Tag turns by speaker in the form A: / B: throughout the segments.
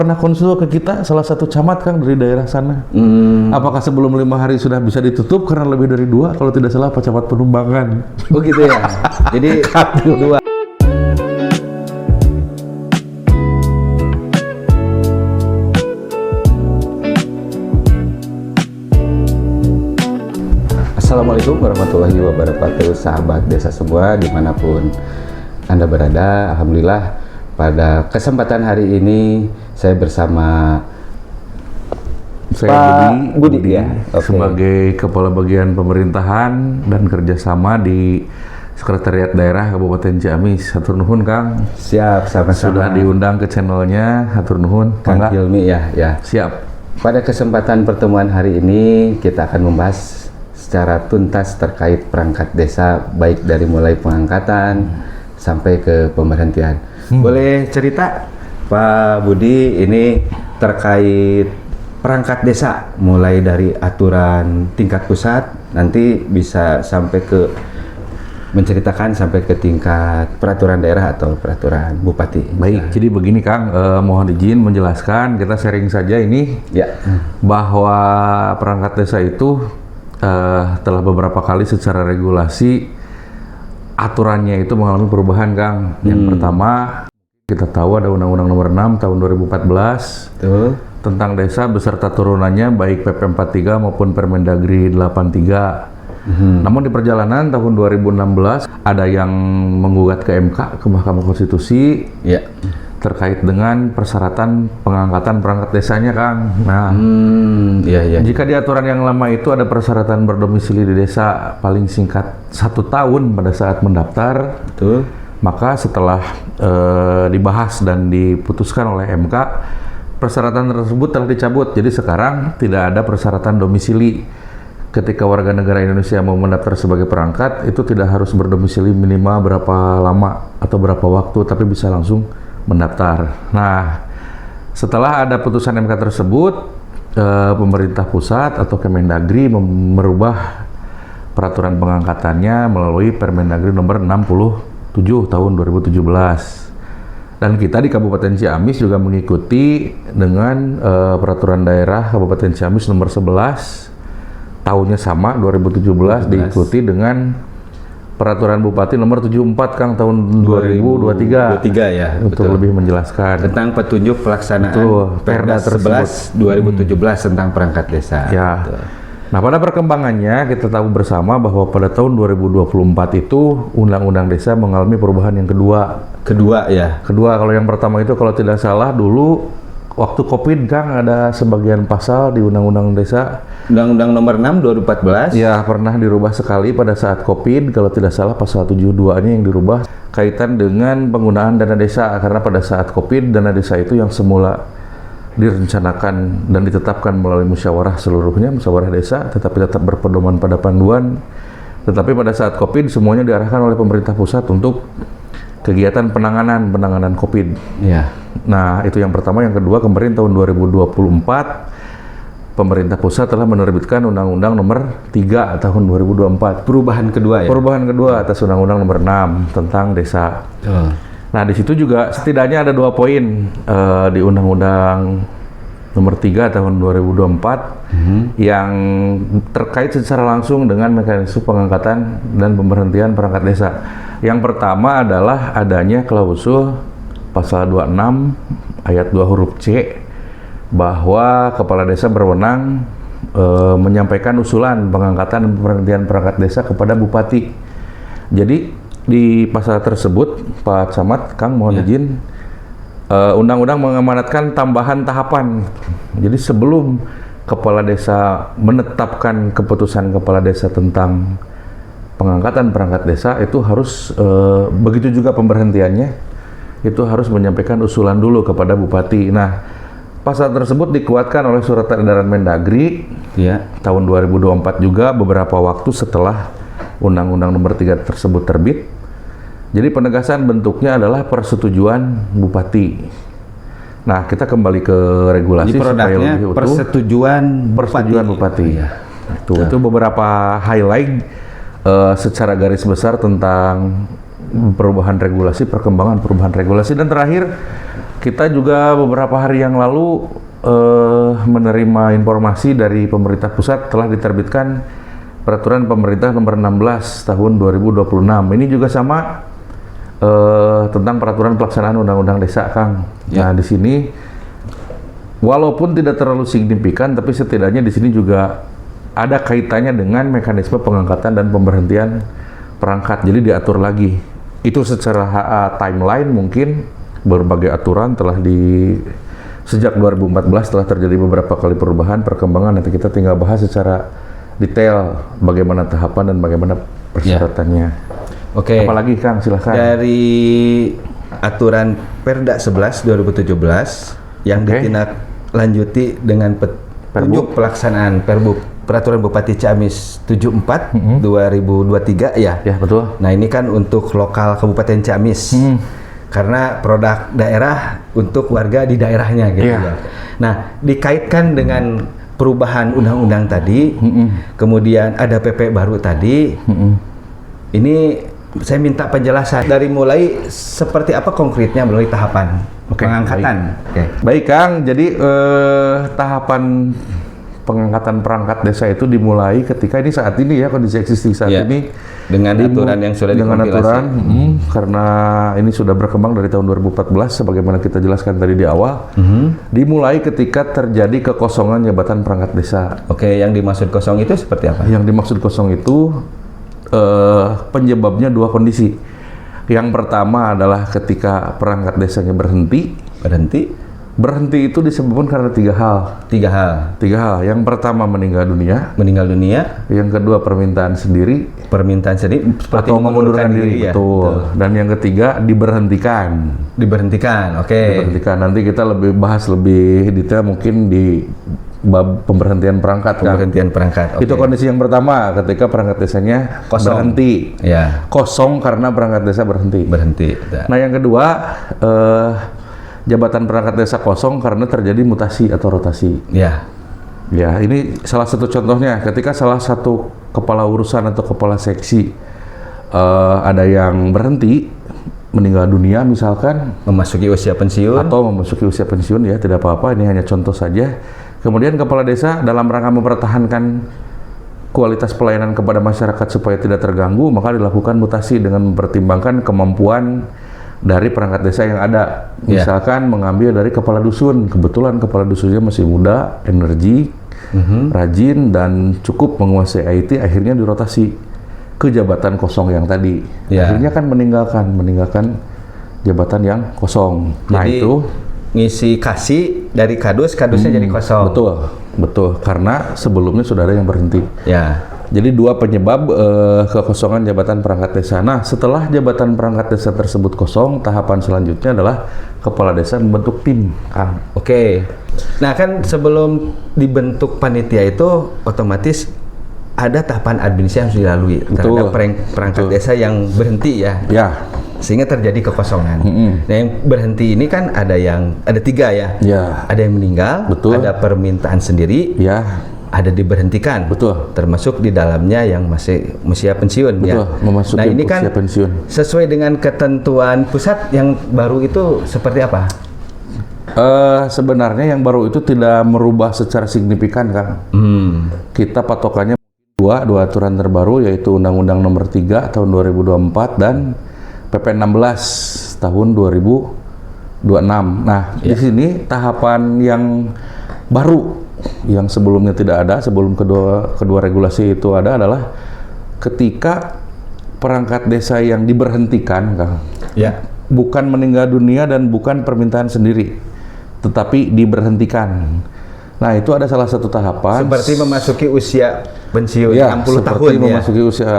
A: pernah konsul ke kita salah satu camat Kang dari daerah sana. Apakah sebelum 5 hari sudah bisa ditutup karena lebih dari 2? Kalau tidak salah Pak Camat Penumbangan.
B: Oh gitu ya. Jadi dua. Assalamualaikum warahmatullahi wabarakatuh, sahabat desa semua dimanapun Anda berada. Alhamdulillah pada kesempatan hari ini saya bersama
A: Saya Budi
B: ya. Okay.
A: Sebagai Kepala Bagian Pemerintahan dan Kerjasama di Sekretariat Daerah Kabupaten Ciamis. Hatur nuhun Kang.
B: Siap, sama-sama.
A: Sudah diundang ke channelnya. Hatur nuhun.
B: Kang Hilmi ya.
A: Siap.
B: Pada kesempatan pertemuan hari ini kita akan membahas secara tuntas terkait perangkat desa, baik dari mulai pengangkatan sampai ke pemberhentian. Boleh cerita Pak Budi ini terkait perangkat desa, mulai dari aturan tingkat pusat, nanti bisa sampai ke menceritakan sampai ke tingkat peraturan daerah atau peraturan bupati.
A: Baik, jadi begini Kang, mohon izin menjelaskan, kita sharing saja ini
B: Ya.
A: bahwa perangkat desa itu telah beberapa kali secara regulasi aturannya itu mengalami perubahan Kang. Yang pertama, kita tahu ada Undang-Undang Nomor 6 tahun 2014 tentang desa beserta turunannya, baik PP 43 maupun Permendagri 83. Namun di perjalanan tahun 2016 ada yang menggugat ke MK, ke Mahkamah Konstitusi,
B: Ya.
A: terkait dengan persyaratan pengangkatan perangkat desanya Kang. Nah,
B: Ya.
A: jika di aturan yang lama itu ada persyaratan berdomisili di desa paling singkat 1 tahun pada saat mendaftar,
B: Betul.
A: maka setelah dibahas dan diputuskan oleh MK, persyaratan tersebut telah dicabut. Jadi sekarang tidak ada persyaratan domisili. Ketika warga negara Indonesia mau mendaftar sebagai perangkat, itu tidak harus berdomisili minimal berapa lama atau berapa waktu, tapi bisa langsung mendaftar. Nah, setelah ada putusan MK tersebut, pemerintah pusat atau Kemendagri merubah peraturan pengangkatannya melalui Permendagri nomor 67 tahun 2017. Dan kita di Kabupaten Ciamis juga mengikuti dengan peraturan daerah Kabupaten Ciamis nomor 11 tahunnya sama 2017 diikuti dengan peraturan Bupati nomor 74 Kang tahun 2023
B: ya.
A: untuk
B: Betul.
A: lebih menjelaskan
B: Tentang petunjuk pelaksanaan Perda
A: tersebut.
B: 11 2017 tentang perangkat desa.
A: Ya.
B: Betul.
A: Nah, pada perkembangannya kita tahu bersama bahwa pada tahun 2024 itu Undang-Undang Desa mengalami perubahan yang kedua. Kedua, kalau yang pertama itu kalau tidak salah dulu waktu Covid Kang ada sebagian pasal di Undang-Undang Desa.
B: Undang-Undang Nomor 6 2014.
A: Ya, pernah dirubah sekali pada saat Covid, kalau tidak salah pasal 72-nya yang dirubah kaitan dengan penggunaan dana desa, karena pada saat Covid dana desa itu yang semula direncanakan dan ditetapkan melalui musyawarah seluruhnya, musyawarah desa, tetapi tetap berpedoman pada panduan. Tetapi pada saat Covid semuanya diarahkan oleh pemerintah pusat untuk kegiatan penanganan Covid.
B: Ya.
A: Nah, itu yang pertama. Yang kedua, kemarin tahun 2024 pemerintah pusat telah menerbitkan Undang-Undang Nomor 3 tahun 2024.
B: Perubahan kedua ya.
A: Perubahan kedua atas Undang-Undang Nomor 6 tentang desa. Nah, di situ juga setidaknya ada 2 poin di Undang-Undang Nomor 3 tahun 2024 yang terkait secara langsung dengan mekanisme pengangkatan dan pemberhentian perangkat desa. Yang pertama adalah adanya klausul pasal 26 ayat 2 huruf C bahwa kepala desa berwenang menyampaikan usulan pengangkatan dan pemberhentian perangkat desa kepada bupati. Jadi di pasal tersebut, Pak Camat, Kang mohon izin, undang-undang mengamanatkan tambahan tahapan. Jadi sebelum kepala desa menetapkan keputusan kepala desa tentang pengangkatan perangkat desa, itu harus begitu juga pemberhentiannya, itu harus menyampaikan usulan dulu kepada bupati. Nah, pasal tersebut dikuatkan oleh Surat Edaran Mendagri tahun 2024 juga beberapa waktu setelah Undang-Undang Nomor 3 tersebut terbit. Jadi penegasan bentuknya adalah persetujuan bupati. Nah, kita kembali ke regulasi supaya lebih utuh.
B: Persetujuan
A: bupati. Itu beberapa highlight secara garis besar tentang perubahan regulasi, perkembangan perubahan regulasi. Dan terakhir kita juga beberapa hari yang lalu menerima informasi dari pemerintah pusat telah diterbitkan Peraturan Pemerintah Nomor 16 Tahun 2026. Ini juga sama tentang peraturan pelaksanaan Undang-Undang Desa, Kang. Nah, di sini walaupun tidak terlalu signifikan, tapi setidaknya di sini juga ada kaitannya dengan mekanisme pengangkatan dan pemberhentian perangkat. Jadi diatur lagi. Itu secara timeline mungkin berbagai aturan telah sejak 2014 telah terjadi beberapa kali perubahan, perkembangan. Nanti kita tinggal bahas secara detail bagaimana tahapan dan bagaimana persyaratannya.
B: Oke.
A: Apalagi Kang, silahkan.
B: Dari aturan Perda 11 2017 yang ditindaklanjuti dengan petunjuk pelaksanaan Peraturan Bupati Ciamis 74 2023 ya.
A: Ya, betul.
B: Nah, ini kan untuk lokal Kabupaten Ciamis. Karena produk daerah untuk warga di daerahnya gitu ya. Nah, dikaitkan dengan perubahan undang-undang tadi, kemudian ada PP baru tadi. Ini saya minta penjelasan dari mulai seperti apa konkretnya melalui tahapan pengangkatan.
A: Baik Kang, jadi tahapan pengangkatan perangkat desa itu dimulai ketika ini saat ini ya, kondisi existing saat ini
B: dengan aturan yang sudah dikompilasi.
A: Karena ini sudah berkembang dari tahun 2014 sebagaimana kita jelaskan tadi di awal. Dimulai ketika terjadi kekosongan jabatan perangkat desa.
B: Oke, yang dimaksud kosong itu seperti apa?
A: Yang dimaksud kosong itu penyebabnya dua kondisi. Yang pertama adalah ketika perangkat desanya berhenti. Berhenti itu disebabkan karena tiga hal. Yang pertama meninggal dunia. Yang kedua permintaan sendiri
B: seperti
A: atau mengundurkan diri.
B: Ya?
A: Betul. Dan yang ketiga diberhentikan. Diberhentikan. Nanti kita bahas lebih detail mungkin di bab pemberhentian perangkat. Itu kondisi yang pertama ketika perangkat desanya berhenti. Kosong karena perangkat desa berhenti. Nah, yang kedua jabatan perangkat desa kosong karena terjadi mutasi atau rotasi. Ya, ini salah satu contohnya ketika salah satu kepala urusan atau kepala seksi ada yang berhenti, meninggal dunia misalkan,
B: memasuki usia pensiun
A: ya, tidak apa-apa, ini hanya contoh saja. Kemudian kepala desa dalam rangka mempertahankan kualitas pelayanan kepada masyarakat supaya tidak terganggu, maka dilakukan mutasi dengan mempertimbangkan kemampuan dari perangkat desa yang ada. Misalkan mengambil dari kepala dusun, kebetulan kepala dusunnya masih muda, energi, rajin dan cukup menguasai IT, akhirnya dirotasi ke jabatan kosong yang tadi. Akhirnya kan meninggalkan jabatan yang kosong.
B: Jadi,
A: nah itu
B: ngisi dari kadusnya jadi kosong.
A: Betul, karena sebelumnya sudah ada yang berhenti. Jadi dua penyebab kekosongan jabatan perangkat desa. Nah, setelah jabatan perangkat desa tersebut kosong, tahapan selanjutnya adalah kepala desa membentuk tim, Kang.
B: Nah, kan sebelum dibentuk panitia itu otomatis ada tahapan administrasi yang harus dilalui terhadap perangkat desa yang berhenti ya. Sehingga terjadi kekosongan. Nah, yang berhenti ini kan ada tiga ya. Ada yang meninggal, ada permintaan sendiri, ada diberhentikan, termasuk di dalamnya yang masih usia pensiun.
A: Memasuki
B: ini kan
A: usia pensiun.
B: Sesuai dengan ketentuan pusat yang baru itu seperti apa?
A: Sebenarnya yang baru itu tidak merubah secara signifikan, Kang. Kita patokannya dua aturan terbaru, yaitu Undang-Undang Nomor 3 Tahun 2024 dan PP 16 Tahun 2026. Nah, di sini tahapan yang baru yang sebelumnya tidak ada, sebelum kedua regulasi itu adalah ketika perangkat desa yang diberhentikan, Kang. Bukan meninggal dunia dan bukan permintaan sendiri, tetapi diberhentikan. Nah, itu ada salah satu tahapan.
B: Seperti memasuki usia pensiun 60 tahun.
A: Seperti memasuki usia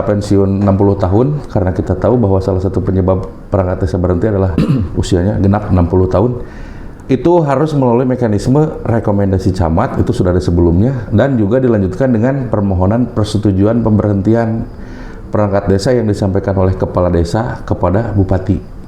A: pensiun 60 tahun, karena kita tahu bahwa salah satu penyebab perangkat desa berhenti adalah usianya genap 60 tahun. Itu harus melalui mekanisme rekomendasi camat, itu sudah ada sebelumnya, dan juga dilanjutkan dengan permohonan persetujuan pemberhentian perangkat desa yang disampaikan oleh kepala desa kepada bupati.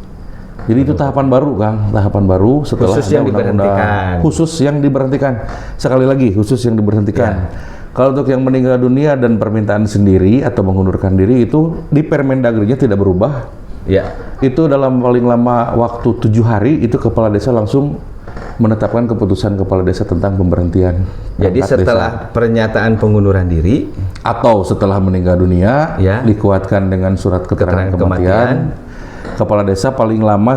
A: Jadi itu tahapan baru, Kang, tahapan baru setelah
B: khusus yang diberhentikan.
A: Khusus yang diberhentikan. Sekali lagi, khusus yang diberhentikan. Kalau untuk yang meninggal dunia dan permintaan sendiri atau mengundurkan diri itu di Permendagrinya tidak berubah.
B: Ya.
A: Itu dalam paling lama waktu 7 hari itu kepala desa langsung menetapkan keputusan kepala desa tentang pemberhentian.
B: Jadi setelah pernyataan pengunduran diri
A: atau setelah meninggal dunia, dikuatkan dengan surat keterangan kematian, kepala desa paling lama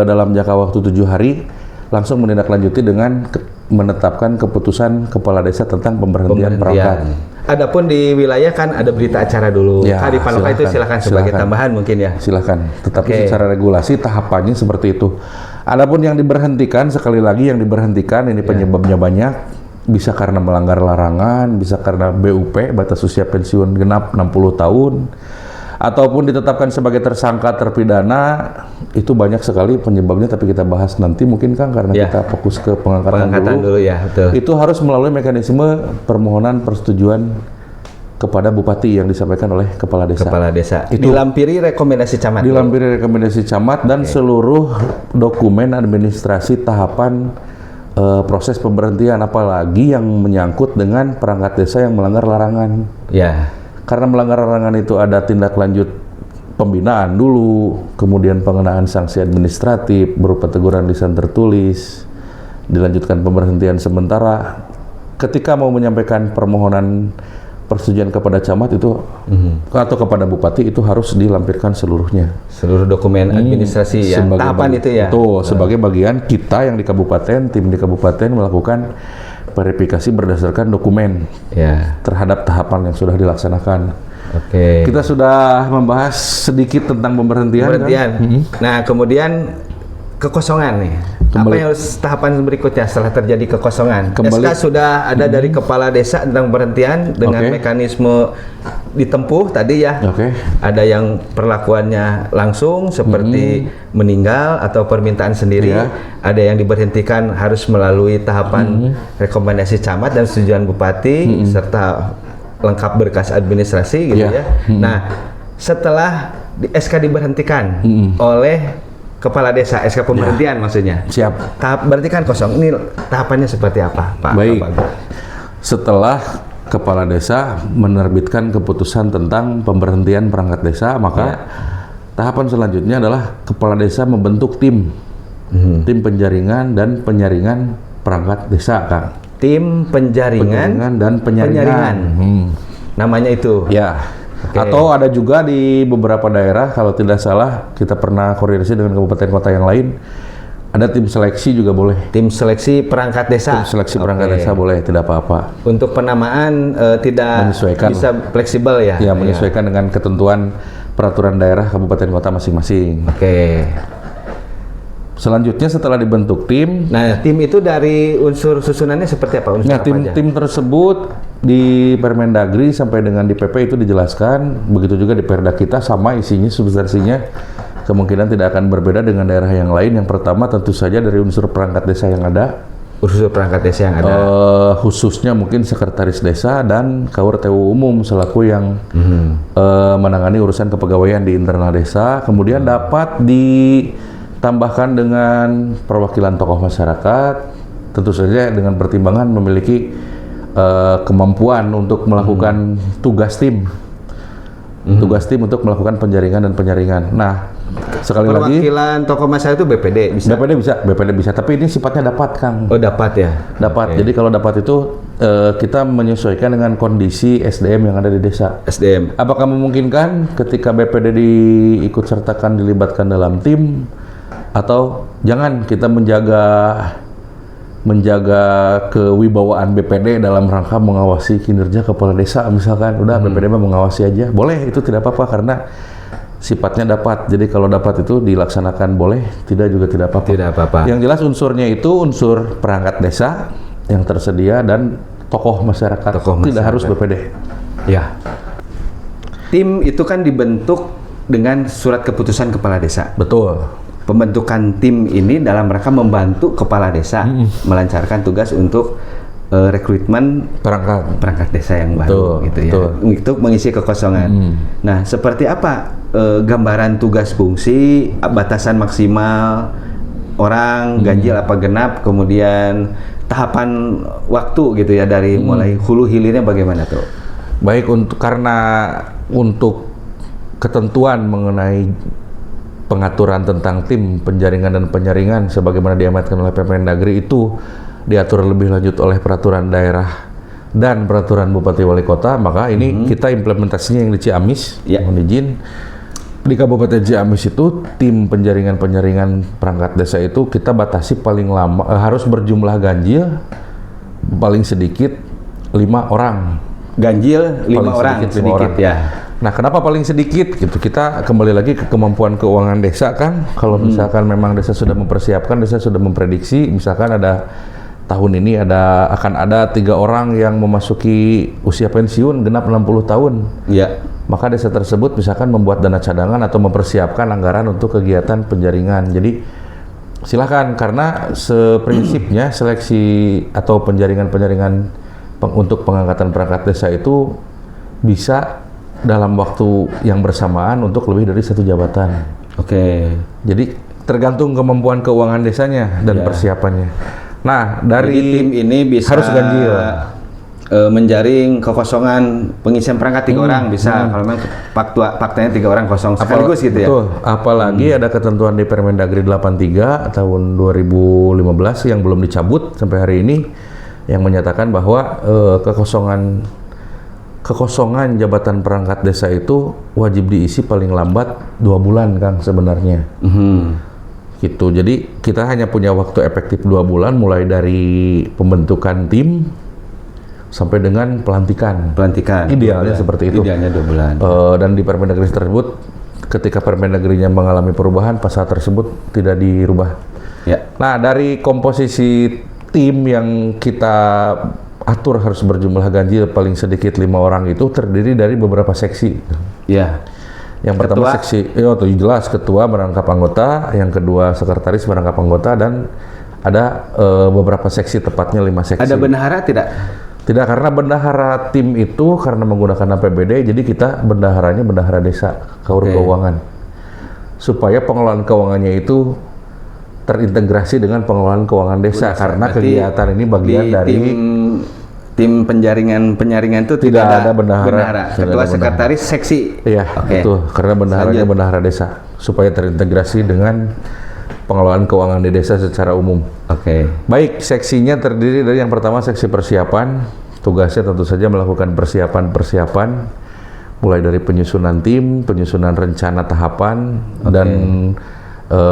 A: dalam jangka waktu 7 hari langsung menindaklanjuti dengan menetapkan keputusan kepala desa tentang pemberhentian perangkat.
B: Adapun di wilayah kan ada berita acara dulu. Di Panoka itu silakan sebagai tambahan mungkin ya.
A: Silakan. Tetapi secara regulasi tahapannya seperti itu. Adapun yang diberhentikan, sekali lagi yang diberhentikan ini penyebabnya banyak. Bisa karena melanggar larangan, bisa karena BUP batas usia pensiun genap 60 tahun, ataupun ditetapkan sebagai tersangka terpidana. Itu banyak sekali penyebabnya, tapi kita bahas nanti mungkin Kang karena kita fokus ke pengangkatan dulu.
B: Ya, betul.
A: Itu harus melalui mekanisme permohonan persetujuan kepada bupati yang disampaikan oleh kepala desa.
B: Kepala desa.
A: Itu
B: dilampiri rekomendasi camat.
A: Dilampiri rekomendasi camat dan seluruh dokumen administrasi tahapan proses pemberhentian, apalagi yang menyangkut dengan perangkat desa yang melanggar larangan.
B: Ya.
A: Karena melanggar larangan itu ada tindak lanjut pembinaan dulu, kemudian pengenaan sanksi administratif berupa teguran lisan tertulis, dilanjutkan pemberhentian sementara. Ketika mau menyampaikan permohonan persetujuan kepada camat itu atau kepada bupati itu harus dilampirkan seluruhnya.
B: Seluruh dokumen administrasi ya. Tahapan itu ya.
A: Itu sebagai bagian kita yang di kabupaten, tim di kabupaten melakukan verifikasi berdasarkan dokumen terhadap tahapan yang sudah dilaksanakan.
B: Oke.
A: Kita sudah membahas sedikit tentang pemberhentian. Kan?
B: Nah, kemudian kekosongan nih. Apa yang harus tahapan berikutnya setelah terjadi kekosongan? SK sudah ada dari kepala desa tentang pemberhentian dengan mekanisme ditempuh tadi ya. Ada yang perlakuannya langsung seperti meninggal atau permintaan sendiri. Ada yang diberhentikan harus melalui tahapan rekomendasi camat dan setujuan bupati serta lengkap berkas administrasi gitu ya. Nah, setelah SK diberhentikan oleh kepala desa, SK pemberhentian maksudnya.
A: Siap.
B: Berarti kan kosong. Ini tahapannya seperti apa, Pak?
A: Baik. Setelah kepala desa menerbitkan keputusan tentang pemberhentian perangkat desa, maka tahapan selanjutnya adalah kepala desa membentuk tim. Tim penjaringan dan penyaringan perangkat desa, Kang.
B: Tim penjaringan
A: dan penyaringan.
B: Namanya itu.
A: Ya. Atau ada juga di beberapa daerah, kalau tidak salah kita pernah koordinasi dengan kabupaten kota yang lain, ada tim seleksi juga boleh.
B: Tim seleksi perangkat desa.
A: Tim seleksi perangkat desa boleh, tidak apa-apa.
B: Untuk penamaan tidak bisa fleksibel ya?
A: Ya, menyesuaikan dengan ketentuan peraturan daerah kabupaten kota masing-masing. Selanjutnya setelah dibentuk tim,
B: tim itu dari unsur susunannya seperti apa?
A: Tim tersebut di Permendagri sampai dengan di PP itu dijelaskan, begitu juga di Perda kita sama isinya, substansinya kemungkinan tidak akan berbeda dengan daerah yang lain. Yang pertama tentu saja dari unsur perangkat desa yang ada. Khususnya mungkin sekretaris desa dan Kaur TU umum selaku yang menangani urusan kepegawaian di internal desa. Kemudian dapat tambahkan dengan perwakilan tokoh masyarakat, tentu saja dengan pertimbangan memiliki kemampuan untuk melakukan tugas tim untuk melakukan penjaringan dan penyaringan. Nah, sekali lagi
B: perwakilan tokoh masyarakat itu
A: BPD bisa, tapi ini sifatnya dapat, Kang.
B: Oh, dapat ya?
A: Dapat. Jadi kalau dapat itu kita menyesuaikan dengan kondisi SDM yang ada di desa. Apakah memungkinkan ketika BPD diikut sertakan, dilibatkan dalam tim, atau jangan kita menjaga kewibawaan BPD dalam rangka mengawasi kinerja kepala desa misalkan, udah BPD mah mengawasi aja, boleh, itu tidak apa-apa karena sifatnya dapat. Jadi kalau dapat itu dilaksanakan boleh, tidak juga tidak apa-apa. Yang jelas unsurnya itu unsur perangkat desa yang tersedia dan tokoh masyarakat. Tidak harus BPD.
B: Ya. Tim itu kan dibentuk dengan surat keputusan kepala desa.
A: Betul.
B: Pembentukan tim ini dalam rangka membantu kepala desa melancarkan tugas untuk rekrutmen perangkat desa yang baru ya, untuk mengisi kekosongan. Nah, seperti apa gambaran tugas fungsi, batasan maksimal orang, ganjil apa genap, kemudian tahapan waktu gitu ya dari mulai hulu hilirnya bagaimana tuh?
A: Baik, untuk ketentuan mengenai pengaturan tentang tim penjaringan dan penyaringan sebagaimana diamatkan oleh Permendagri itu diatur lebih lanjut oleh peraturan daerah dan peraturan Bupati Wali Kota, maka ini kita implementasinya yang di Ciamis, mohon izin. Di Kabupaten Ciamis itu tim penjaringan perangkat desa itu kita batasi paling lama harus berjumlah ganjil paling sedikit 5 orang.
B: Ganjil 5 orang sedikit ya.
A: Nah, kenapa paling sedikit gitu? Kita kembali lagi ke kemampuan keuangan desa kan. Kalau misalkan memang desa sudah mempersiapkan, desa sudah memprediksi, misalkan ada tahun ini akan ada 3 orang yang memasuki usia pensiun genap 60 tahun.
B: Iya.
A: Maka desa tersebut misalkan membuat dana cadangan atau mempersiapkan anggaran untuk kegiatan penjaringan. Jadi silakan, karena seprinsipnya seleksi atau penjaringan untuk pengangkatan perangkat desa itu bisa dalam waktu yang bersamaan untuk lebih dari 1 jabatan.
B: Oke.
A: Jadi tergantung kemampuan keuangan desanya dan persiapannya. Nah, dari
B: jadi tim ini bisa
A: harus ganjil.
B: Menjaring kekosongan pengisian perangkat 3 orang bisa. Kalau memang faktanya 3 orang kosong sekaligus gitu ya.
A: Betul. Apalagi ada ketentuan di Permendagri 83 tahun 2015 yang belum dicabut sampai hari ini yang menyatakan bahwa kekosongan jabatan perangkat desa itu wajib diisi paling lambat 2 bulan, Kang, sebenarnya. Gitu. Jadi kita hanya punya waktu efektif 2 bulan mulai dari pembentukan tim sampai dengan pelantikan. Idealnya seperti itu.
B: Idealnya 2 bulan.
A: Dan di Permendagri tersebut, ketika Permendagrinya mengalami perubahan, pasal tersebut tidak dirubah.
B: Ya.
A: Nah, dari komposisi tim yang kita atur harus berjumlah ganjil paling sedikit 5 orang itu terdiri dari beberapa seksi.
B: Ya.
A: Yang pertama seksi, jelas ketua merangkap anggota, yang kedua sekretaris merangkap anggota, dan ada beberapa seksi, tepatnya 5 seksi.
B: Ada bendahara tidak?
A: Tidak, karena bendahara tim itu karena menggunakan APBD, jadi kita bendaharanya bendahara desa, keuangan. Supaya pengelolaan keuangannya itu terintegrasi dengan pengelolaan keuangan desa, karena kegiatan ini bagian dari
B: tim penyaringan itu tidak ada bendahara. Ketua sekretaris seksi.
A: Iya, betul. Karena bendaharanya bendahara desa, supaya terintegrasi dengan pengelolaan keuangan di desa secara umum.
B: Oke.
A: Baik, seksinya terdiri dari yang pertama seksi persiapan. Tugasnya tentu saja melakukan persiapan mulai dari penyusunan tim, penyusunan rencana tahapan, dan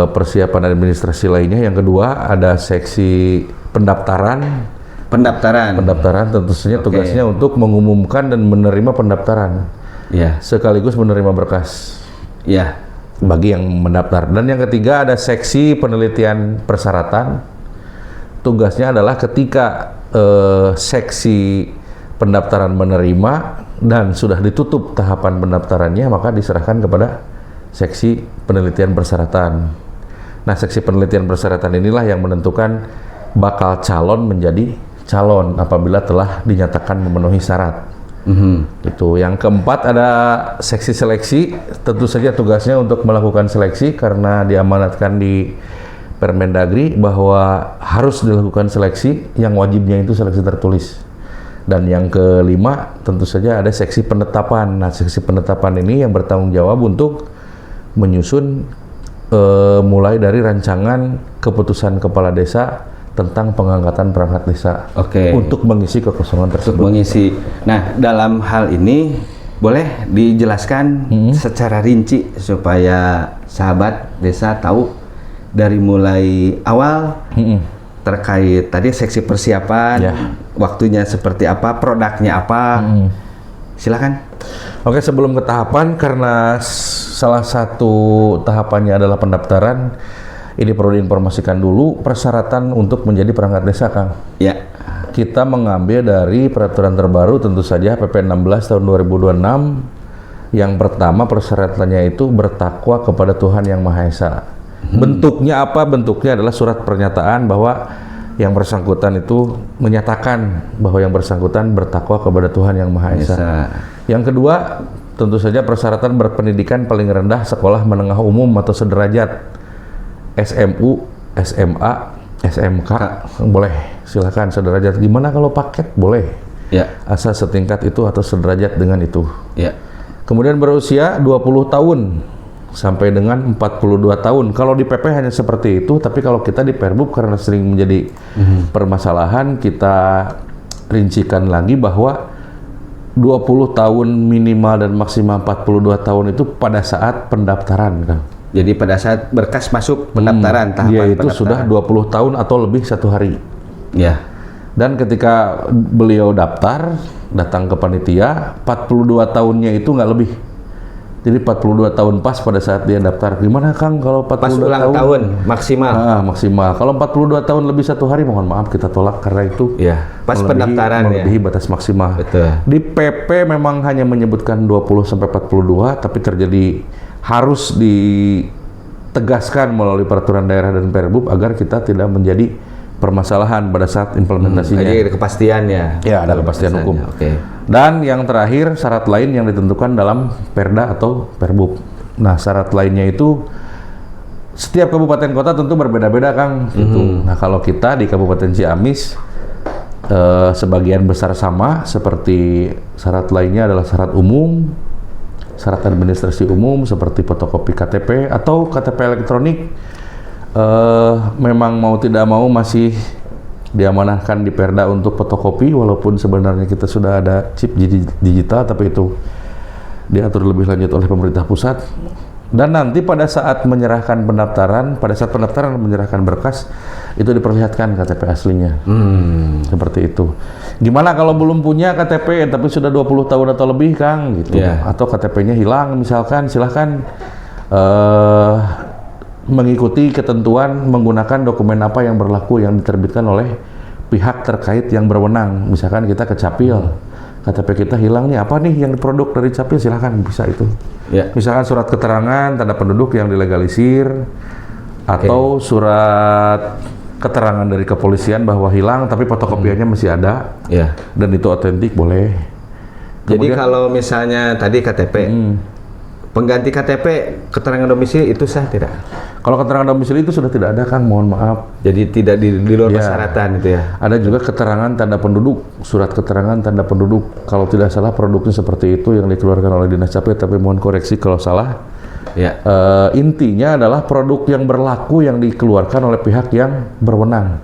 A: persiapan administrasi lainnya. Yang kedua ada seksi pendaftaran. Pendaftaran tentu saja tugasnya untuk mengumumkan dan menerima pendaftaran.
B: Ya.
A: Sekaligus menerima berkas.
B: Ya.
A: Bagi yang mendaftar. Dan yang ketiga ada seksi penelitian persyaratan. Tugasnya adalah ketika seksi pendaftaran menerima dan sudah ditutup tahapan pendaftarannya, maka diserahkan kepada seksi penelitian persyaratan. Nah, seksi penelitian persyaratan inilah yang menentukan bakal calon menjadi calon apabila telah dinyatakan memenuhi syarat. Itu. Yang keempat ada seksi seleksi. Tentu saja tugasnya untuk melakukan seleksi karena diamanatkan di Permendagri bahwa harus dilakukan seleksi, yang wajibnya itu seleksi tertulis. Dan yang kelima tentu saja ada seksi penetapan. Nah, seksi penetapan ini yang bertanggung jawab untuk menyusun mulai dari rancangan keputusan kepala desa tentang pengangkatan perangkat desa untuk mengisi kekosongan tersebut.
B: Nah, dalam hal ini boleh dijelaskan secara rinci supaya sahabat desa tahu dari mulai awal terkait tadi seksi persiapan, waktunya seperti apa, produknya apa. Silakan.
A: Oke, sebelum ke tahapan, karena salah satu tahapannya adalah pendaftaran, ini perlu diinformasikan dulu persyaratan untuk menjadi perangkat desa, Kang.
B: Ya.
A: Kita mengambil dari peraturan terbaru tentu saja PP 16 tahun 2026. Yang pertama persyaratannya itu bertakwa kepada Tuhan Yang Maha Esa. Bentuknya apa? Bentuknya adalah surat pernyataan bahwa yang bersangkutan itu menyatakan bahwa yang bersangkutan bertakwa kepada Tuhan Yang Maha Esa. Yang kedua, tentu saja persyaratan berpendidikan paling rendah sekolah menengah umum atau sederajat. SMU, SMA, SMK, boleh, silakan sederajat. Gimana kalau paket? Boleh.
B: Ya.
A: Asal setingkat itu atau sederajat dengan itu.
B: Ya.
A: Kemudian berusia 20 tahun sampai dengan 42 tahun. Kalau di PP hanya seperti itu, tapi kalau kita di Perbub karena sering menjadi permasalahan, kita rincikan lagi bahwa 20 tahun minimal dan maksimal 42 tahun itu pada saat pendaftaran, Kang.
B: Jadi pada saat berkas masuk pendaftaran, tahapan
A: Dia itu
B: pendaftaran.
A: sudah 20 tahun atau lebih 1 hari.
B: Ya.
A: Dan ketika beliau daftar, datang ke panitia, 42 tahunnya itu nggak lebih. Jadi 42 tahun pas pada saat dia daftar. Gimana Kang kalau 42
B: Pas ulang tahun maksimal.
A: Maksimal. Kalau 42 tahun lebih 1 hari, mohon maaf kita tolak karena itu
B: Ya, pas pendaftaran
A: melebihi batas maksimal.
B: Betul.
A: Di PP memang hanya menyebutkan 20 sampai 42, tapi terjadi harus ditegaskan melalui peraturan daerah dan Perbub agar kita tidak menjadi permasalahan pada saat implementasinya.
B: Jadi ada kepastian ya.
A: Ya, ada kepastian hukum.
B: Oke.
A: Dan yang terakhir, syarat lain yang ditentukan dalam Perda atau Perbub. Nah, syarat lainnya itu setiap kabupaten kota tentu berbeda-beda, Kang. Gitu. Nah, kalau kita di Kabupaten Ciamis, sebagian besar sama, seperti syarat lainnya adalah syarat umum, syarat administrasi umum seperti fotokopi KTP atau KTP elektronik. Memang mau tidak mau masih diamanahkan di Perda untuk fotokopi, walaupun sebenarnya kita sudah ada chip digital, tapi itu diatur lebih lanjut oleh pemerintah pusat. Dan nanti pada saat menyerahkan pendaftaran, pada saat pendaftaran menyerahkan berkas, itu diperlihatkan KTP aslinya. Seperti itu. Gimana kalau belum punya KTP tapi sudah 20 tahun atau lebih, Kang, gitu. Atau KTP-nya hilang misalkan, silahkan mengikuti ketentuan menggunakan dokumen apa yang berlaku yang diterbitkan oleh pihak terkait yang berwenang. Misalkan kita ke Capil, KTP kita hilang nih, apa nih yang produk dari Capil, silahkan bisa itu.
B: Ya.
A: Misalkan surat keterangan tanda penduduk yang dilegalisir, atau surat keterangan dari kepolisian bahwa hilang tapi fotokopiannya masih ada, dan itu otentik, boleh.
B: Jadi kalau misalnya tadi KTP, pengganti KTP keterangan domisili itu sah tidak?
A: Kalau keterangan domisili itu sudah tidak ada, Kang, mohon maaf.
B: Jadi tidak di luar persyaratan itu ya?
A: Ada juga keterangan tanda penduduk, surat keterangan tanda penduduk. Kalau tidak salah produknya seperti itu yang dikeluarkan oleh Dinas Capil, tapi mohon koreksi kalau salah.
B: Ya.
A: Intinya adalah produk yang berlaku yang dikeluarkan oleh pihak yang berwenang.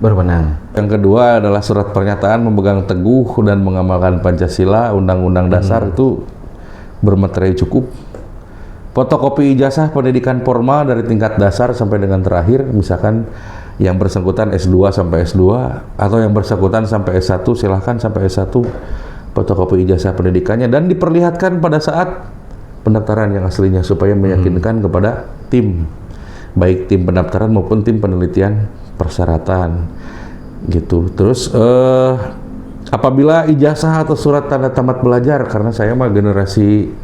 A: Yang kedua adalah surat pernyataan memegang teguh dan mengamalkan Pancasila, Undang-Undang Dasar, itu bermaterai cukup. Fotokopi ijazah pendidikan formal dari tingkat dasar sampai dengan terakhir, misalkan yang bersangkutan S2 sampai S2, atau yang bersangkutan sampai S1, silahkan sampai S1, fotokopi ijazah pendidikannya, dan diperlihatkan pada saat pendaftaran yang aslinya, supaya meyakinkan kepada tim, baik tim pendaftaran maupun tim penelitian persyaratan, gitu. Terus apabila ijazah atau surat tanda tamat belajar, karena saya mah generasi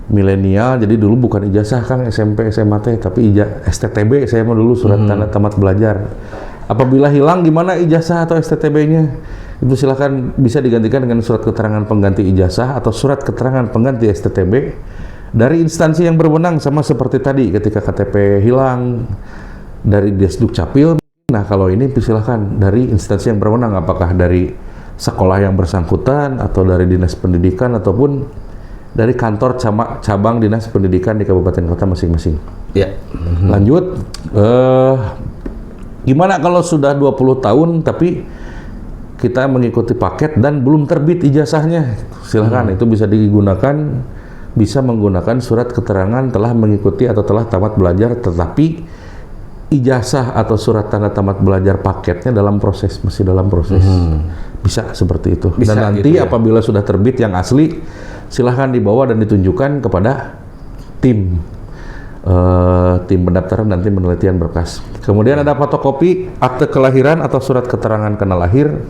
A: milenial, jadi dulu bukan ijazah, Kang, SMP, SMA teh, tapi STTB, saya mah dulu surat tanda tamat belajar. Apabila hilang, gimana ijazah atau STTB-nya? Itu silakan bisa digantikan dengan surat keterangan pengganti ijazah atau surat keterangan pengganti STTB dari instansi yang berwenang, sama seperti tadi ketika KTP hilang dari Desduk Capil. Nah, kalau ini silakan dari instansi yang berwenang, apakah dari sekolah yang bersangkutan atau dari Dinas Pendidikan ataupun dari kantor cabang Dinas Pendidikan di kabupaten kota masing-masing.
B: Ya.
A: Lanjut, gimana kalau sudah 20 tahun tapi kita mengikuti paket dan belum terbit ijazahnya? Silahkan, itu bisa digunakan, bisa menggunakan surat keterangan telah mengikuti atau telah tamat belajar, tetapi ijazah atau surat tanda tamat belajar paketnya dalam proses, masih dalam proses. Bisa seperti itu.
B: Bisa,
A: dan nanti
B: gitu ya?
A: Apabila sudah terbit yang asli, silahkan dibawa dan ditunjukkan kepada tim pendaftaran dan tim penelitian berkas. Kemudian ada fotokopi akte kelahiran atau surat keterangan kenal lahir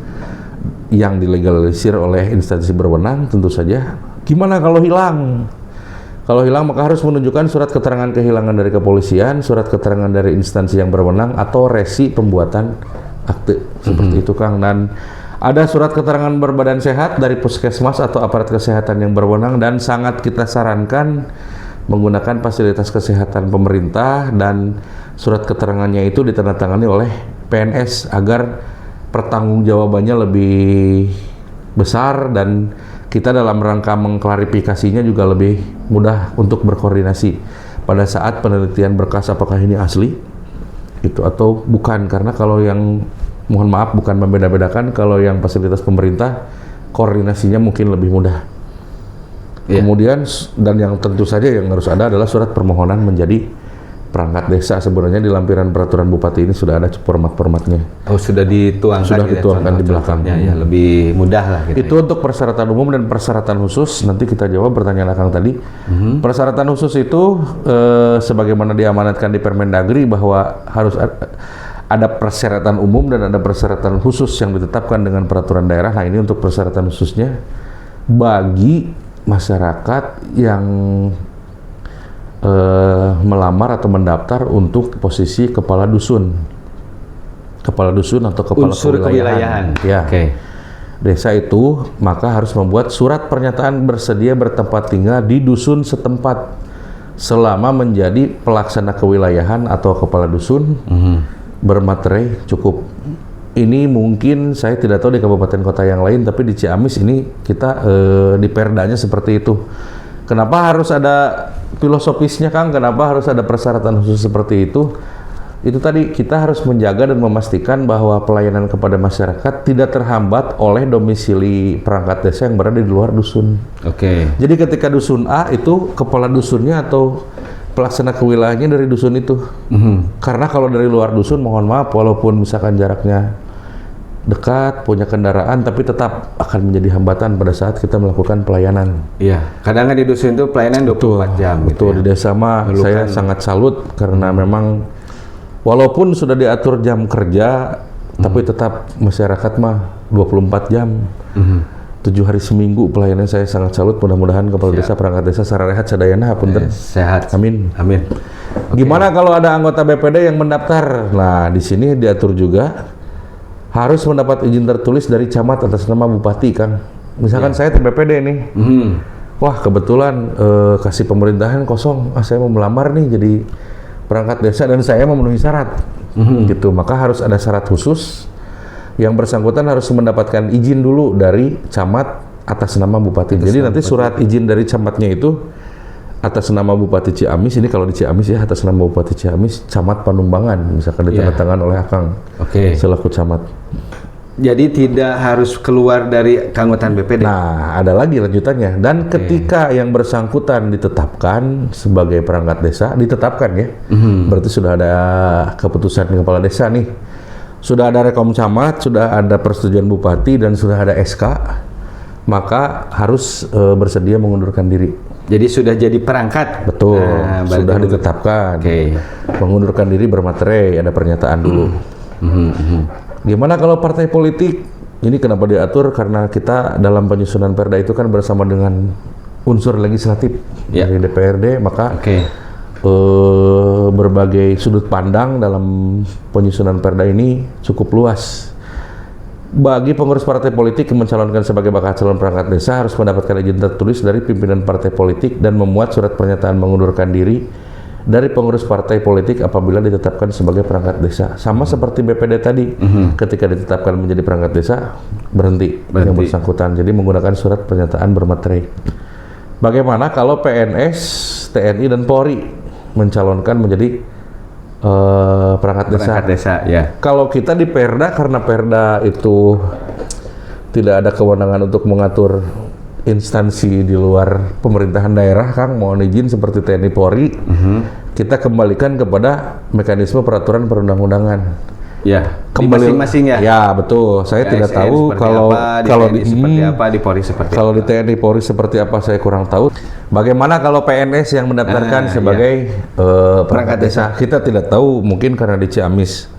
A: yang dilegalisir oleh instansi berwenang, tentu saja. Gimana kalau hilang? Kalau hilang maka harus menunjukkan surat keterangan kehilangan dari kepolisian, surat keterangan dari instansi yang berwenang, atau resi pembuatan akte. Seperti itu, Kang. Dan ada surat keterangan berbadan sehat dari puskesmas atau aparat kesehatan yang berwenang, dan sangat kita sarankan menggunakan fasilitas kesehatan pemerintah, dan surat keterangannya itu ditandatangani oleh PNS agar pertanggungjawabannya lebih besar dan kita dalam rangka mengklarifikasinya juga lebih mudah untuk berkoordinasi. pada saat penelitian berkas apakah ini asli itu atau bukan, karena kalau yang mohon maaf bukan membeda-bedakan, kalau yang fasilitas pemerintah koordinasinya mungkin lebih mudah. Kemudian dan yang tentu saja yang harus ada adalah surat permohonan menjadi perangkat desa. Sebenarnya di lampiran peraturan bupati ini sudah ada format-formatnya.
B: Oh, sudah dituangkan.
A: Sudah dituangkan di belakang.
B: Ya, lebih mudah lah. Gitu
A: itu untuk persyaratan umum dan persyaratan khusus. Nanti kita jawab pertanyaan Akang tadi. Persyaratan khusus itu sebagaimana diamanatkan di Permendagri bahwa harus ada persyaratan umum dan ada persyaratan khusus yang ditetapkan dengan peraturan daerah. Nah, ini untuk persyaratan khususnya bagi masyarakat yang melamar atau mendaftar untuk posisi kepala dusun atau kepala kewilayahan. Ya. Desa itu maka harus membuat surat pernyataan bersedia bertempat tinggal di dusun setempat selama menjadi pelaksana kewilayahan atau kepala dusun bermaterai cukup. Ini mungkin saya tidak tahu di kabupaten kota yang lain, tapi di Ciamis ini kita di perdanya seperti itu. Kenapa harus ada filosofisnya, Kang? Kenapa harus ada persyaratan khusus seperti itu? Itu tadi kita harus menjaga dan memastikan bahwa pelayanan kepada masyarakat tidak terhambat oleh domisili perangkat desa yang berada di luar dusun. Jadi ketika dusun A itu kepala dusunnya atau pelaksana kewilayahannya dari dusun itu. Karena kalau dari luar dusun, mohon maaf, walaupun misalkan jaraknya dekat, punya kendaraan, tapi tetap akan menjadi hambatan pada saat kita melakukan pelayanan.
B: Iya, kadang di dusun itu pelayanan 24 jam.
A: Betul, gitu ya. Di desa mah saya sangat salut karena memang walaupun sudah diatur jam kerja, tapi tetap masyarakat mah 24 jam. 7 hari seminggu pelayanan. Saya sangat salut. Mudah-mudahan kepala desa, perangkat desa secara rehat sadayana punten.
B: Sehat.
A: Amin.
B: Amin.
A: Gimana kalau ada anggota BPD yang mendaftar? Nah, di sini diatur juga harus mendapat izin tertulis dari camat atas nama bupati, Kang. Misalkan saya BPD nih. Wah, kebetulan kasih pemerintahan kosong. Saya mau melamar nih jadi perangkat desa dan saya memenuhi syarat. Gitu. Maka harus ada syarat khusus. Yang bersangkutan harus mendapatkan izin dulu dari camat atas nama bupati. Jadi nanti surat izin dari camatnya itu atas nama Bupati Ciamis. Ini kalau di Ciamis ya, atas nama Bupati Ciamis, Camat Panumbangan, misalkan ditandatangan oleh Akang selaku camat.
B: Jadi tidak harus keluar dari keanggotaan BPD.
A: Nah, ada lagi lanjutannya. Dan ketika yang bersangkutan ditetapkan sebagai perangkat desa, ditetapkan ya, berarti sudah ada keputusan kepala desa nih, sudah ada rekom camat, sudah ada persetujuan bupati, dan sudah ada SK, maka harus bersedia mengundurkan diri.
B: Jadi sudah jadi perangkat.
A: Betul, sudah ditetapkan. Mengundurkan diri bermaterai, ada pernyataan dulu. Gimana kalau partai politik? Ini kenapa diatur? Karena kita dalam penyusunan perda itu kan bersama dengan unsur legislatif dari DPRD, maka berbagai sudut pandang dalam penyusunan perda ini cukup luas. Bagi pengurus partai politik yang mencalonkan sebagai bakal calon perangkat desa harus mendapatkan izin tertulis dari pimpinan partai politik dan memuat surat pernyataan mengundurkan diri dari pengurus partai politik apabila ditetapkan sebagai perangkat desa. Sama seperti BPD tadi, ketika ditetapkan menjadi perangkat desa, berhenti yang bersangkutan. Jadi menggunakan surat pernyataan bermaterai. Bagaimana kalau PNS, TNI, dan Polri mencalonkan menjadi perangkat desa. Kalau kita di Perda, karena Perda itu tidak ada kewenangan untuk mengatur instansi di luar pemerintahan daerah, Kang, mohon izin seperti TNI Polri, kita kembalikan kepada mekanisme peraturan perundang-undangan.
B: Kembali masing-masing ya.
A: Ya, betul. Saya tidak tahu kalau
B: di seperti apa, di Polri seperti
A: kalau di TNI Polri seperti apa, saya kurang tahu. Bagaimana kalau PNS yang mendaftarkan sebagai perangkat desa? Kita tidak tahu, mungkin karena di Ciamis